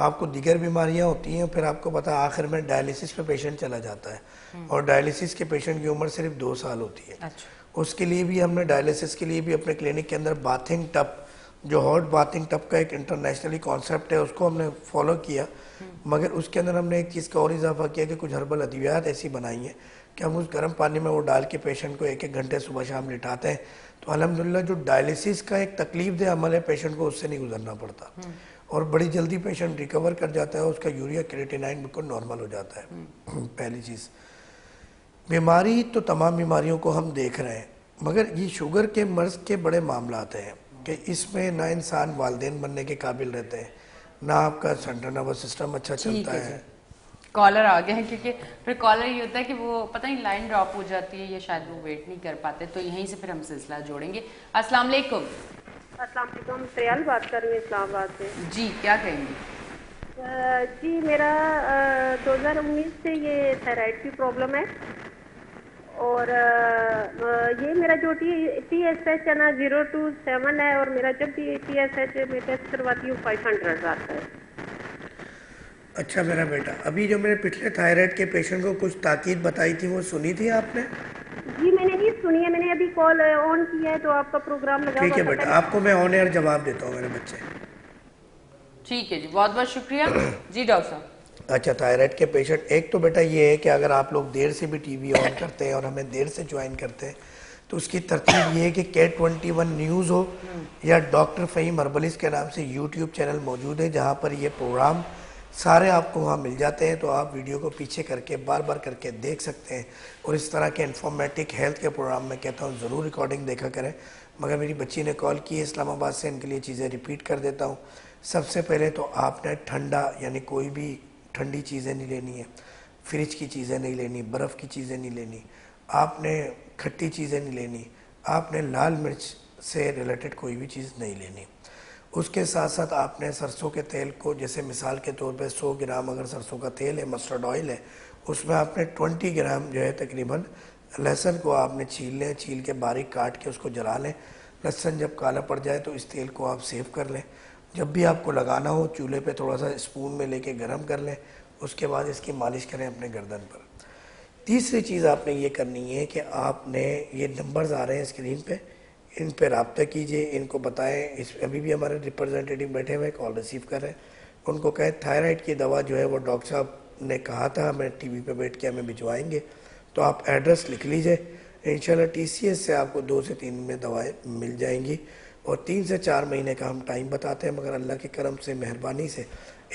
آپ کو دیگر بیماریاں ہوتی ہیں. پھر آپ کو پتا آخر میں ڈائلیسس پہ پیشنٹ چلا جاتا ہے، اور ڈائلیسس کے پیشنٹ کی عمر صرف 2 سال ہوتی ہے. اس کے لیے بھی ہم نے ڈائلیسس کے لیے بھی اپنے کلینک کے اندر باتھنگ ٹب، جو ہاٹ باتھنگ ٹب کا ایک انٹرنیشنلی کانسیپٹ ہے، اس کو ہم نے فالو کیا. مگر اس کے اندر ہم نے ایک چیز کا اور اضافہ کیا کہ کچھ ہربل ادویات ایسی بنائی ہیں کہ ہم اس گرم پانی میں وہ ڈال کے پیشنٹ کو 1-1 گھنٹے صبح شام لٹاتے ہیں. تو الحمدللہ جو ڈائلیسس کا ایک تکلیف دہ عمل ہے پیشنٹ کو اس سے نہیں گزرنا پڑتا، اور بڑی جلدی پیشنٹ ریکور کر جاتا ہے، اس کا یوریا کریٹینائن بالکل نارمل ہو جاتا ہے. پہلی چیز، بیماری تو تمام بیماریوں کو ہم دیکھ رہے ہیں، مگر یہ شوگر کے مرض کے بڑے معاملات ہیں کہ اس میں نہ انسان والدین بننے کے قابل رہتے ہیں، نہ آپ کا سینٹرل نروس سسٹم اچھا چلتا ہے. کالر آ گئے ہیں، کیونکہ پھر کالر یہ ہوتا ہے کہ وہ پتہ نہیں لائن ڈراپ ہو جاتی ہے یا شاید وہ ویٹ نہیں کر پاتے، تو یہیں سے پھر ہم سلسلہ جوڑیں گے. السلام علیکم. السلام علیکم، سریال بات کر رہی ہوں اسلام آباد سے. جی کیا کہیں گے؟ جی میرا 2019 سے یہ تھائرائڈ کی پرابلم ہے، اور یہ میرا جو ٹی ایس ایچ ہے نا 0 to 7 ہے، اور میرا جب بھی ٹی ایس ایچ میں ٹیسٹ کرواتی ہوں 500 آتا ہے. اچھا میرا بیٹا، ابھی جو میں نے پچھلے تھائرائڈ کے پیشنٹ کو کچھ تاکید بتائی تھی وہ سنی تھی آپ نے؟ جی میں نے نہیں سنی ہے، میں نے ابھی کال آن کیا ہے تو آپ کا پروگرام لگا ہوا ٹھیک ہے تھا. بیٹا، آپ کو میں آن ایئر جواب دیتا ہوں میرے بچے. ٹھیک ہے جی، بہت بہت شکریہ. جی ڈاکٹر صاحب. اچھا تھائرائڈ کے پیشنٹ، ایک تو بیٹا یہ ہے کہ اگر آپ لوگ دیر سے بھی ٹی وی آن کرتے ہیں اور ہمیں دیر سے جوائن کرتے ہیں تو اس کی ترتیب یہ ہے کہ K21 نیوز ہو یا ڈاکٹر فہیم ہربلسٹ کے نام سے یوٹیوب چینل موجود ہے، جہاں پر یہ پروگرام سارے آپ کو وہاں مل جاتے ہیں. تو آپ ویڈیو کو پیچھے کر کے بار بار کر کے دیکھ سکتے ہیں، اور اس طرح کے انفارمیٹک ہیلتھ کے پروگرام میں کہتا ہوں ضرور ریکارڈنگ دیکھا کریں. مگر میری بچی نے کال کی ہے اسلام آباد سے، ان کے لیے چیزیں ریپیٹ کر دیتا ہوں. سب سے پہلے تو آپ نے ٹھنڈا یعنی کوئی بھی ٹھنڈی چیزیں نہیں لینی ہے، فریج کی چیزیں نہیں لینی، برف کی چیزیں نہیں لینی، آپ نے کھٹی چیزیں نہیں لینی، آپ نے لال مرچ سے ریلیٹڈ کوئی بھی چیز نہیں لینی. اس کے ساتھ ساتھ آپ نے سرسوں کے تیل کو، جیسے مثال کے طور پہ 100 گرام اگر سرسوں کا تیل ہے، مسٹرڈ آئل ہے، اس میں آپ نے 20 گرام جو ہے تقریباً لہسن کو آپ نے چھیل لیں، چھیل کے باریک کاٹ کے اس کو جلا لیں. لہسن جب کالا پڑ جائے تو اس تیل کو آپ سیو کر لیں. جب بھی آپ کو لگانا ہو چولہے پہ تھوڑا سا اسپون میں لے کے گرم کر لیں، اس کے بعد اس کی مالش کریں اپنے گردن پر. تیسری چیز آپ نے یہ کرنی ہے کہ آپ نے یہ نمبرز آ رہے ہیں اسکرین پہ، ان پہ رابطہ کیجئے، ان کو بتائیں. ابھی بھی ہمارے ریپرزنٹیٹیو بیٹھے ہوئے کال ریسیو کر رہے ہیں، ان کو کہیں تھائرائڈ کی دوا جو ہے وہ ڈاکٹر صاحب نے کہا تھا ہمیں ٹی وی پہ بیٹھ کے ہمیں بھجوائیں گے. تو آپ ایڈریس لکھ لیجئے، انشاءاللہ ٹی سی ایس سے آپ کو 2 سے 3 میں دوائیں مل جائیں گی. اور 3 سے 4 مہینے کا ہم ٹائم بتاتے ہیں، مگر اللہ کے کرم سے مہربانی سے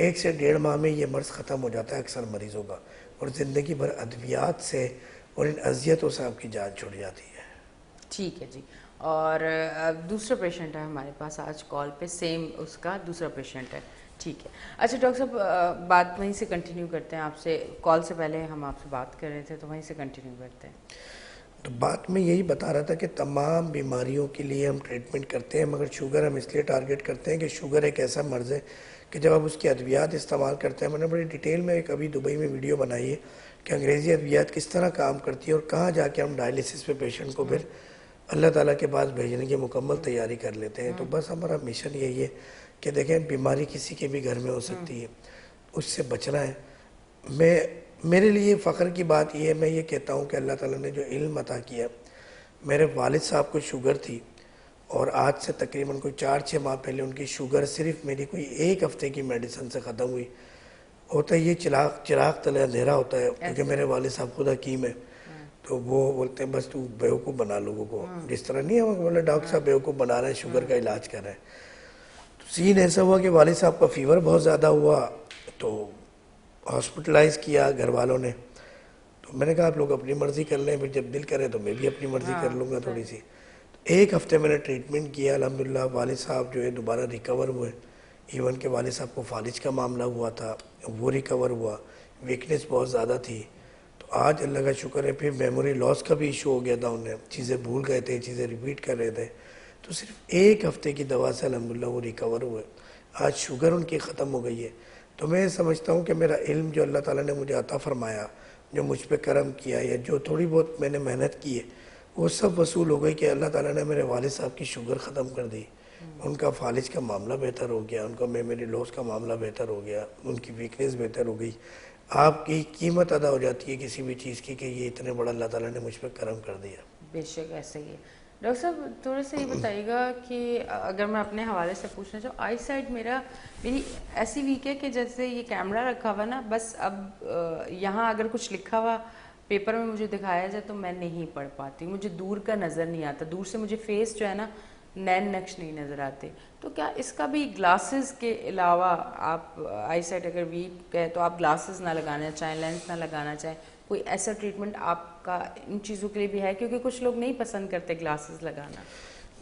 1 سے 1.5 ماہ میں یہ مرض ختم ہو جاتا ہے اکثر مریضوں کا، اور زندگی بھر ادویات سے اور ان اذیتوں سے آپ کی جان چھوٹ جاتی ہے. ٹھیک ہے جی. اور دوسرا پیشنٹ ہے ہمارے پاس آج کال پہ، سیم اس کا دوسرا پیشنٹ ہے. ٹھیک ہے. اچھا ڈاکٹر صاحب، بات وہیں سے کنٹینیو کرتے ہیں. آپ سے کال سے پہلے ہم آپ سے بات کر رہے تھے تو وہیں سے کنٹینیو کرتے ہیں. تو بات میں یہی بتا رہا تھا کہ تمام بیماریوں کے لیے ہم ٹریٹمنٹ کرتے ہیں، مگر شوگر ہم اس لیے ٹارگٹ کرتے ہیں کہ شوگر ایک ایسا مرض ہے کہ جب آپ اس کی ادویات استعمال کرتے ہیں، میں نے بڑی ڈیٹیل میں ایک ابھی دبئی میں ویڈیو بنائی ہے کہ انگریزی ادویات کس طرح کام کرتی ہے اور کہاں جا کے ہم ڈائلیسس پہ پیشنٹ کو پھر اللہ تعالیٰ کے پاس بھیجنے کی مکمل تیاری کر لیتے ہیں. تو بس ہمارا مشن یہی ہے کہ دیکھیں بیماری کسی کے بھی گھر میں ہو سکتی ہے، اس سے بچنا ہے. میرے لیے فخر کی بات یہ ہے، میں یہ کہتا ہوں کہ اللہ تعالیٰ نے جو علم عطا کیا، میرے والد صاحب کو شوگر تھی اور آج سے تقریباً کوئی 4-6 ماہ پہلے ان کی شوگر صرف میری کوئی 1 ہفتے کی میڈیسن سے ختم ہوئی. ہوتا ہے یہ چراغ تلے اندھیرا ہوتا ہے، کیونکہ میرے والد صاحب خود حکیم ہے، تو وہ بولتے ہیں بس تو بیوقوف بنا لوگوں کو. جس طرح نہیں ہے بولے ڈاکٹر صاحب بیوقوف بنا رہے ہیں، شوگر کا علاج کر رہے ہیں. تو سین ایسا ہوا کہ والد صاحب کا فیور بہت زیادہ ہوا تو ہاسپٹلائز کیا گھر والوں نے. تو میں نے کہا آپ لوگ اپنی مرضی کر لیں، پھر جب دل کرے تو میں بھی اپنی مرضی کر لوں گا تھوڑی سی. 1 ہفتے میں نے ٹریٹمنٹ کیا، الحمدللہ والد صاحب جو ہے دوبارہ ریکور ہوئے. ایون کہ والد صاحب کو فالج کا معاملہ ہوا تھا، وہ ریکور ہوا. ویکنیس بہت زیادہ تھی. تو آج اللہ کا شکر ہے پھر میموری لاس کا بھی ایشو ہو گیا تھا, انہیں چیزیں بھول گئے تھے, چیزیں ریپیٹ کر رہے تھے. تو صرف 1 ہفتے کی دوا سے الحمدللہ وہ ریکور ہوئے. آج شوگر ان کی ختم ہو گئی ہے. تو میں سمجھتا ہوں کہ میرا علم جو اللہ تعالیٰ نے مجھے عطا فرمایا, جو مجھ پہ کرم کیا, یا جو تھوڑی بہت میں نے محنت کی ہے, وہ سب وصول ہو گئی کہ اللہ تعالیٰ نے میرے والد صاحب کی شوگر ختم کر دی. ان کا فالج کا معاملہ بہتر ہو گیا, ان کا میموری لاس کا معاملہ بہتر ہو گیا, ان کی ویکنیس بہتر ہو گئی. آپ کی قیمت ادا ہو جاتی ہے کسی بھی چیز کی کہ یہ اتنے بڑا اللہ تعالیٰ نے مجھ پہ کرم کر دیا. بے شک ایسے ہی ہے. ڈاکٹر صاحب تھوڑا سا یہ بتائیے گا کہ اگر میں اپنے حوالے سے پوچھنا چاہوں, آئی سائٹ میری ایسی ویک ہے کہ جیسے یہ کیمرہ رکھا ہوا نا, بس اب یہاں اگر کچھ لکھا ہوا پیپر میں مجھے دکھایا جائے تو میں نہیں پڑھ پاتی, مجھے دور کا نظر نہیں آتا, دور سے مجھے فیس جو ہے نا نین نقش نہیں نظر آتے. تو کیا اس کا بھی گلاسز کے علاوہ آپ آئی سائٹ اگر ویک ہے تو آپ گلاسز نہ لگانا چاہیں, لینس نہ لگانا چاہیں, کوئی ایسا ٹریٹمنٹ آپ کا ان چیزوں کے لیے بھی ہے؟ کیونکہ کچھ لوگ نہیں پسند کرتے گلاسز لگانا.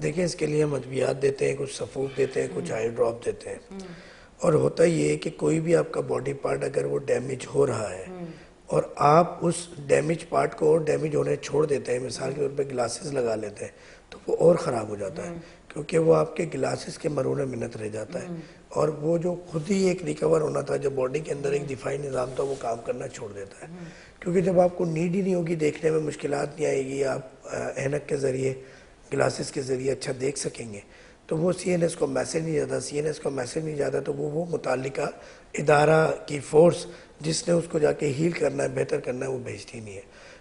دیکھیں اس کے لیے ہم ادویات دیتے ہیں, کچھ سفوف دیتے ہیں, کچھ آئی ڈراپ دیتے ہیں. اور ہوتا یہ ہے کہ کوئی بھی آپ کا باڈی پارٹ اگر وہ ڈیمیج ہو رہا ہے اور آپ اس ڈیمیج پارٹ کو ڈیمیج ہونے چھوڑ دیتے ہیں, مثال کے طور پہ گلاسز لگا لیتے ہیں, تو وہ اور خراب ہو جاتا ہے, کیونکہ وہ آپ کے گلاسز کے مرہون منت رہ جاتا ہے. اور وہ جو خود ہی ایک ریکور ہونا تھا, جو باڈی کے اندر ایک دفاعی نظام تھا, وہ کام کرنا چھوڑ دیتا ہے. کیونکہ جب آپ کو نیڈ ہی نہیں ہوگی, دیکھنے میں مشکلات نہیں آئے گی, آپ اینک کے ذریعے, گلاسز کے ذریعے اچھا دیکھ سکیں گے, تو وہ سی این ایس کو میسیج نہیں جاتا. سی این ایس کو میسیج نہیں جاتا تو وہ متعلقہ ادارہ کی فورس جس نے اس کو جا کے ہیل کرنا ہے, بہتر کرنا ہے, وہ بھیجتی نہیں ہے.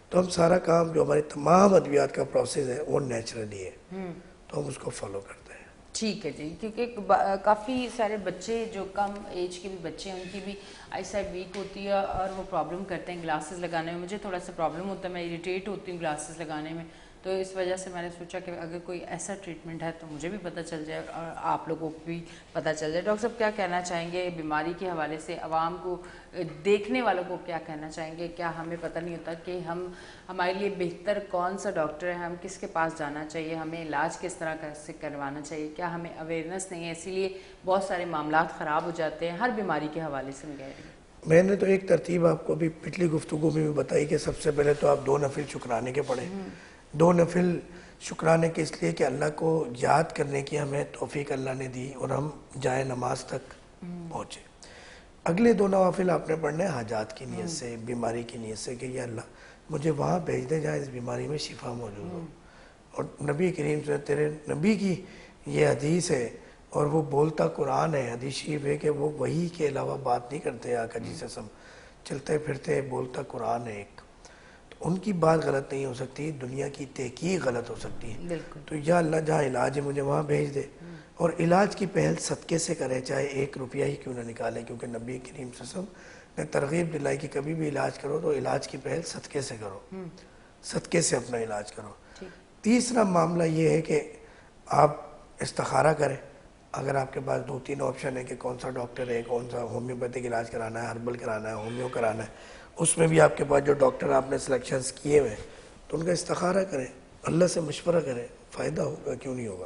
تو ہم سارا کام جو ہمارے تمام ادویات کا پروسیس ہے وہ نیچرلی ہے, تو ہم اس کو فالو کرتے ہیں. ٹھیک ہے جی. کیونکہ کافی سارے بچے جو کم ایج کے بھی بچے ہیں ان کی بھی آئی سائٹ ویک ہوتی ہے اور وہ پرابلم کرتے ہیں گلاسز لگانے میں. مجھے تھوڑا سا پرابلم ہوتا ہے, میں اریٹیٹ ہوتی ہوں گلاسز لگانے میں, تو اس وجہ سے میں نے سوچا کہ اگر کوئی ایسا ٹریٹمنٹ ہے تو مجھے بھی پتہ چل جائے اور آپ لوگوں کو بھی پتہ چل جائے. ڈاکٹر صاحب کیا کہنا چاہیں گے بیماری کے حوالے سے, عوام کو, دیکھنے والوں کو کیا کہنا چاہیں گے؟ کیا ہمیں پتہ نہیں ہوتا کہ ہمارے لیے بہتر کون سا ڈاکٹر ہے, ہم کس کے پاس جانا چاہیے, ہمیں علاج کس طرح سے کروانا چاہیے؟ کیا ہمیں اویئرنیس نہیں ہے, اسی لیے بہت سارے معاملات خراب ہو جاتے ہیں ہر بیماری کے حوالے سے؟ میں کہہ رہی ہوں میں نے تو ایک ترتیب آپ کو بھی پچھلی گفتگو میں بھی بتائی کہ سب سے پہلے تو آپ 2 نفل شکرانے کے پڑھیں. 2 نفل شکرانے کے اس لیے کہ اللہ کو یاد کرنے کی ہمیں توفیق اللہ نے دی اور ہم جائے نماز تک پہنچے. اگلے 2 نوافل آپ نے پڑھنے حاجات کی نیت سے, بیماری کی نیت سے, کہ یا اللہ مجھے وہاں بھیج دے جہاں اس بیماری میں شفا موجود ہو. اور نبی کریم سے تیرے نبی کی یہ حدیث ہے اور وہ بولتا قرآن ہے, حدیث شریف ہے کہ وہ وحی کے علاوہ بات نہیں کرتے, آقا جی سے سم چلتے پھرتے بولتا قرآن ہے ایک, تو ان کی بات غلط نہیں ہو سکتی, دنیا کی تحقیق غلط ہو سکتی ہے. تو یا اللہ جہاں علاج ہے مجھے وہاں بھیج دے, اور علاج کی پہل صدقے سے کرے, چاہے 1 روپیہ ہی کیوں نہ نکالے, کیونکہ نبی کریم صلی اللہ علیہ وسلم نے ترغیب دلائی کہ کبھی بھی علاج کرو تو علاج کی پہل صدقے سے کرو, صدقے سے اپنا علاج کرو. تیسرا معاملہ یہ ہے کہ آپ استخارہ کریں. اگر آپ کے پاس 2-3 آپشن ہے کہ کون سا ڈاکٹر ہے, کون سا ہومیوپیتھک علاج کرانا ہے, ہربل کرانا ہے, ہومیو کرانا ہے, اس میں بھی آپ کے پاس جو ڈاکٹر آپ نے سلیکشنز کیے ہوئے تو ان کا استخارہ کریں, اللہ سے مشورہ کریں, فائدہ ہوگا, کیوں نہیں ہوگا.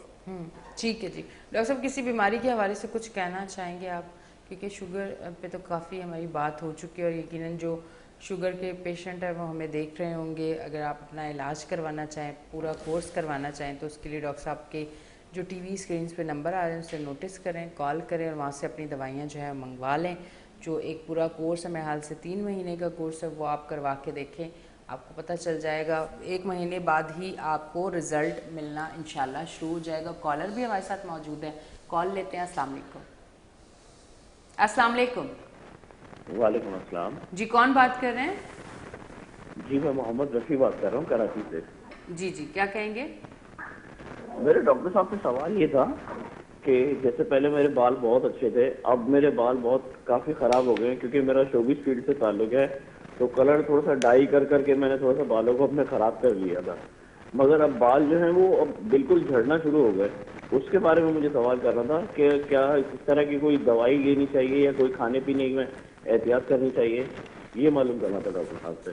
ٹھیک ہے جی. ڈاکٹر صاحب کسی بیماری کے حوالے سے کچھ کہنا چاہیں گے آپ؟ کیونکہ شوگر پہ تو کافی ہماری بات ہو چکی ہے اور یقیناً جو شوگر کے پیشنٹ ہیں وہ ہمیں دیکھ رہے ہوں گے. اگر آپ اپنا علاج کروانا چاہیں, پورا کورس کروانا چاہیں, تو اس کے لیے ڈاکٹر صاحب کے جو ٹی وی اسکرینس پہ نمبر آ رہے ہیں اس سے نوٹس کریں, کال کریں اور وہاں سے اپنی دوائیاں جو ہے منگوا لیں. جو ایک پورا کورس ہے, میرے حال سے 3 مہینے کا کورس ہے, وہ آپ کروا کے دیکھیں, آپ کو پتہ چل جائے گا. 1 مہینے بعد ہی آپ کو رزلٹ ملنا انشاءاللہ شروع ہو جائے گا. کالر بھی ہمارے ساتھ موجود ہیں, کال لیتے ہیں. السلام علیکم. السلام علیکم. وعلیکم السلام. جی کون بات کر رہے ہیں؟ جی میں محمد رفیع بات کر رہا ہوں کراچی سے. جی جی کیا کہیں گے؟ میرے ڈاکٹر صاحب سے سوال یہ تھا کہ جیسے پہلے میرے بال بہت اچھے تھے, اب میرے بال بہت کافی خراب ہو گئے ہیں کیونکہ میرا شوبز فیلڈ سے تعلق ہے, تو کلر تھوڑا سا ڈائی کر کے میں نے تھوڑا سا بالوں کو اپنے خراب کر لیا تھا, مگر اب بال جو ہیں وہ اب بالکل جھڑنا شروع ہو گئے. اس کے بارے میں مجھے سوال کرنا تھا کہ کیا اس طرح کی کوئی دوائی لینی چاہیے یا کوئی کھانے پینے میں احتیاط کرنی چاہیے, یہ معلوم کرنا تھا ڈاکٹر صاحب سے.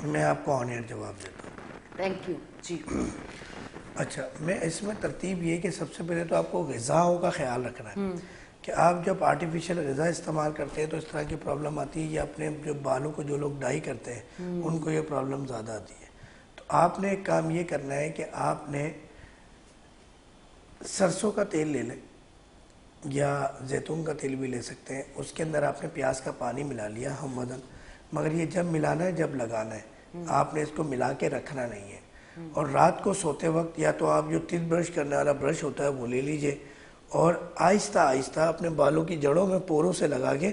میں آپ کو آن ایئر جواب دیتا ہوں. Thank you. جی اچھا, میں اس میں ترتیب یہ کہ سب سے پہلے تو آپ کو غذاؤں کا خیال رکھنا ہے کہ آپ جب آرٹیفیشل غذا استعمال کرتے ہیں تو اس طرح کی پرابلم آتی ہے، یا اپنے جو بالوں کو جو لوگ ڈائی کرتے ہیں ان کو یہ پرابلم زیادہ آتی ہے. تو آپ نے ایک کام یہ کرنا ہے کہ آپ نے سرسوں کا تیل لے لیں یا زیتون کا تیل بھی لے سکتے ہیں، اس کے اندر آپ نے پیاز کا پانی ملا لیا ہم وزن، مگر یہ جب ملانا ہے جب لگانا ہے، آپ نے اس کو ملا کے رکھنا نہیں ہے. اور رات کو سوتے وقت یا تو آپ جو ٹوتھ برش کرنے والا برش ہوتا ہے وہ لے لیجئے اور آہستہ آہستہ اپنے بالوں کی جڑوں میں پوروں سے لگا کے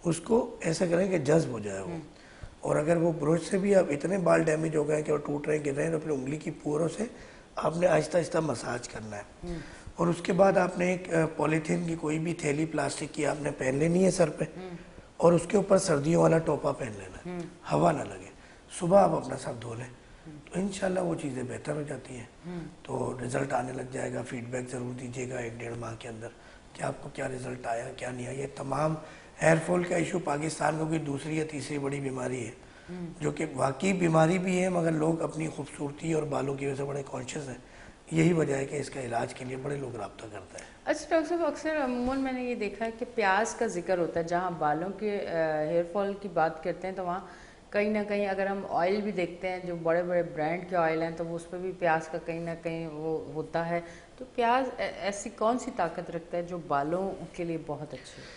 اس کو ایسا کریں کہ جذب ہو جائے وہ. اور اگر وہ برش سے بھی اب اتنے بال ڈیمیج ہو گئے کہ وہ ٹوٹ رہے ہیں گر رہے ہیں تو اپنی انگلی کی پوروں سے آپ نے آہستہ آہستہ مساج کرنا ہے. اور اس کے بعد آپ نے ایک پولیتھین کی کوئی بھی تھیلی پلاسٹک کی آپ نے پہن لینی ہے سر پہ، اور اس کے اوپر سردیوں والا ٹوپا پہن لینا ہے، ہوا نہ لگے. صبح آپ اپنا سر دھو لیں تو انشاءاللہ وہ چیزیں بہتر ہو جاتی ہیں، تو رزلٹ آنے لگ جائے گا. فیڈ بیک ضرور دیجیے گا 1-1.5 ماہ کے اندر کہ آپ کو کیا رزلٹ آیا کیا نہیں آیا. یہ تمام ہیئر فال کا ایشو پاکستان کو کوئی دوسری یا تیسری بڑی بیماری ہے جو کہ واقعی بیماری بھی ہے، مگر لوگ اپنی خوبصورتی اور بالوں کی وجہ سے بڑے کانشیس ہیں. یہی وجہ ہے کہ اس کا علاج کے لیے بڑے لوگ رابطہ کرتے ہیں. اچھا ڈاکٹر صاحب، اکثر عموماً میں نے یہ دیکھا ہے کہ پیاز کا ذکر ہوتا ہے، جہاں بالوں کے ہیئر فال کی بات کرتے ہیں تو وہاں کہیں نہ کہیں اگر ہم آئل بھی دیکھتے ہیں جو بڑے بڑے برانڈ کے آئل ہیں تو وہ اس پہ بھی پیاز کا کہیں نہ کہیں وہ ہوتا ہے. تو پیاز ایسی کون سی طاقت رکھتا ہے جو بالوں کے لیے بہت اچھی ہے؟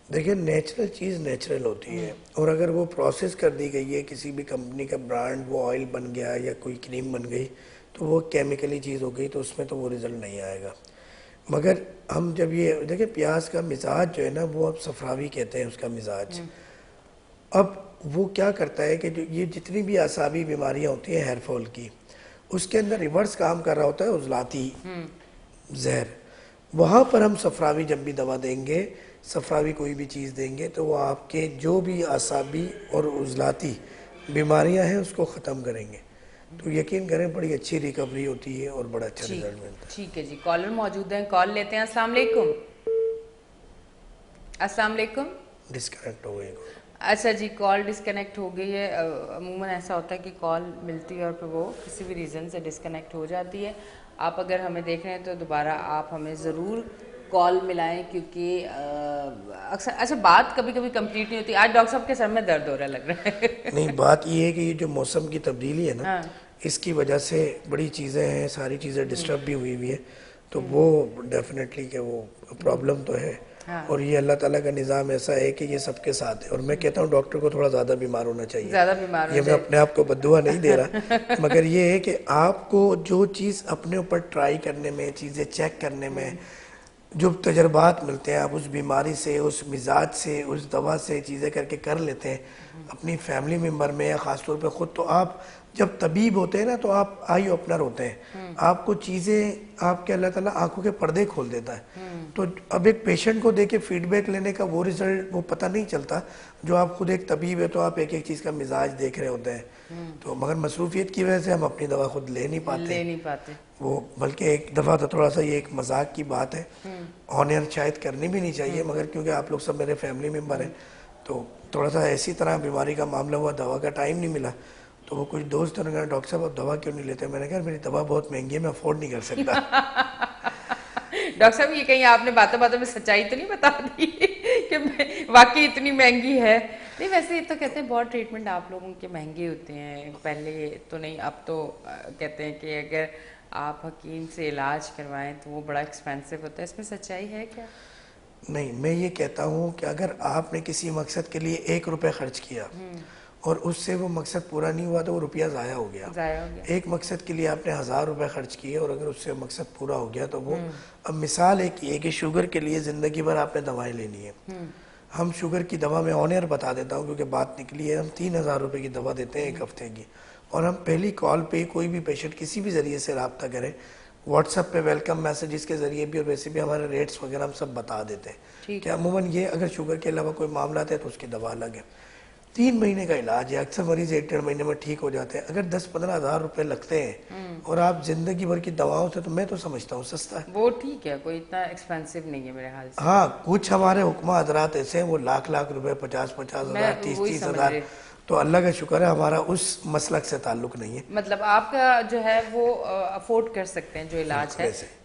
دیکھیں نیچرل چیز نیچرل ہوتی ہے، اور اگر وہ پروسیس کر دی گئی ہے کسی بھی کمپنی کا برانڈ، وہ آئل بن گیا یا کوئی کریم بن گئی تو وہ کیمیکلی چیز ہو گئی تو اس میں تو وہ رزلٹ نہیں آئے گا. مگر ہم جب یہ دیکھیں پیاز کا مزاج جو ہے نا وہ اب صفراوی کہتے ہیں اس کا مزاج. اب وہ کیا کرتا ہے کہ جو یہ جتنی بھی اعصابی بیماریاں ہوتی ہیں ہیئر فال کی، اس کے اندر ریورس کام کر رہا ہوتا ہے عضلاتی زہر. وہاں پر ہم صفراوی جب بھی دوا دیں گے، صفراوی کوئی بھی چیز دیں گے تو وہ آپ کے جو بھی اعصابی اور عضلاتی بیماریاں ہیں اس کو ختم کریں گے. تو یقین کریں بڑی اچھی ریکوری ہوتی ہے اور بڑا اچھا رزلٹ ملتا ہے. ٹھیک ہے جی، کالر موجود ہیں، کال لیتے ہیں. السلام علیکم. السلام علیکم. ڈسکنیکٹ ہو گئی. اچھا جی، کال ڈسکنیکٹ ہو گئی ہے. عموماً ایسا ہوتا ہے کہ کال ملتی ہے اور پھر وہ کسی بھی ریزن سے ڈسکنیکٹ ہو جاتی ہے. آپ اگر ہمیں دیکھ رہے ہیں تو دوبارہ آپ ہمیں ضرور کال ملائیں، کیونکہ اکثر اچھا بات کبھی کبھی کمپلیٹ نہیں ہوتی. آج ڈاکٹر صاحب کے سر میں درد ہو رہا لگ رہا ہے. نہیں، بات یہ ہے کہ یہ جو موسم کی تبدیلی ہے نا اس کی وجہ سے بڑی چیزیں ہیں، ساری چیزیں ڈسٹرب بھی ہوئی ہے، تو وہ ڈیفینیٹلی کہ وہ پرابلم تو ہے. اور یہ اللہ تعالیٰ کا نظام ایسا ہے کہ یہ سب کے ساتھ ہے. اور میں کہتا ہوں ڈاکٹر کو تھوڑا زیادہ بیمار ہونا چاہیے. یہ میں اپنے آپ کو بددعا نہیں دے رہا، مگر یہ ہے کہ آپ کو جو چیز اپنے اوپر ٹرائی کرنے میں، چیزیں چیک کرنے میں جو تجربات ملتے ہیں، آپ اس بیماری سے، اس مزاج سے، اس دوا سے چیزیں کر کے کر لیتے ہیں اپنی فیملی ممبر میں یا خاص طور پہ خود. تو آپ جب طبیب ہوتے ہیں نا تو آپ آئی اوپنر ہوتے ہیں. آپ کو چیزیں آپ کے اللہ تعالیٰ آنکھوں کے پردے کھول دیتا ہے. تو اب ایک پیشنٹ کو دے کے فیڈ بیک لینے کا وہ رزلٹ وہ پتہ نہیں چلتا. جو آپ خود ایک طبیب ہے تو آپ ایک ایک چیز کا مزاج دیکھ رہے ہوتے ہیں. تو مگر مصروفیت کی وجہ سے ہم اپنی دوا خود لے نہیں پاتے وہ. بلکہ ایک دفعہ تو تھوڑا سا یہ ایک مذاق کی بات ہے، آن ایئر شاید کرنی بھی نہیں چاہیے، مگر کیونکہ آپ لوگ سب میرے فیملی ممبر ہیں تو تھوڑا سا ایسی طرح بیماری کا معاملہ ہوا، دوا کا ٹائم نہیں ملا. تو وہ کچھ دوست نے کہا ڈاکٹر صاحب آپ دوا کیوں نہیں لیتے؟ میں نے کہا میری دوا بہت مہنگی ہے، میں افورڈ نہیں کر سکتا. ڈاکٹر صاحب یہ کہیں آپ نے باتوں باتوں میں سچائی تو نہیں بتا دی کہ واقعی اتنی مہنگی ہے؟ نہیں، ویسے یہ تو کہتے ہیں بہت ٹریٹمنٹ آپ لوگوں کے مہنگے ہوتے ہیں. پہلے تو نہیں، اب تو کہتے ہیں کہ اگر آپ حکیم سے علاج کروائیں تو وہ بڑا ایکسپینسو ہوتا ہے. اس میں سچائی ہے کیا؟ نہیں، میں یہ کہتا ہوں کہ اگر آپ نے کسی مقصد کے لیے 1 روپے خرچ کیا اور اس سے وہ مقصد پورا نہیں ہوا تو وہ روپیہ ضائع ہو گیا. ایک مقصد کے لیے آپ نے 1000 روپے خرچ کیے اور اگر اس سے مقصد پورا ہو گیا تو وہ اب مثال ایک یہ کہ شوگر کے لیے زندگی بھر آپ نے دوائیں لینی ہے. ہم شوگر کی دوا میں آن ایئر بتا دیتا ہوں کیونکہ بات نکلی ہے، ہم 3000 روپے کی دوا دیتے ہیں 1 ہفتے کی. اور ہم پہلی کال پہ کوئی بھی پیشنٹ کسی بھی ذریعے سے رابطہ کریں، واٹس ایپ پہ ویلکم میسیجز کے ذریعے بھی، اور ویسے بھی ہمارے ریٹس وغیرہ ہم سب بتا دیتے ہیں کہ عموماً یہ اگر شوگر کے علاوہ کوئی معاملات ہے تو اس کی دوا الگ ہے. 3 مہینے کا علاج ہے، اکثر مریض 1-1.5 مہینے میں ٹھیک ہو جاتے ہیں. اگر 10-15 ہزار روپے لگتے ہیں اور آپ زندگی بھر کی دواؤں سے، تو میں تو سمجھتا ہوں سستا ہے. وہ ٹھیک ہے، کوئی اتنا ایکسپینسو نہیں ہے میرے حال سے. ہاں، کچھ ہمارے حکمہ حضرات ایسے ہیں وہ لاکھ روپے، 50 ہزار، 30 ہزار. تو اللہ کا شکر ہے ہمارا اس مسلک سے تعلق نہیں ہے. مطلب آپ کا جو ہے وہ افورڈ کر سکتے ہیں جو علاج ہے،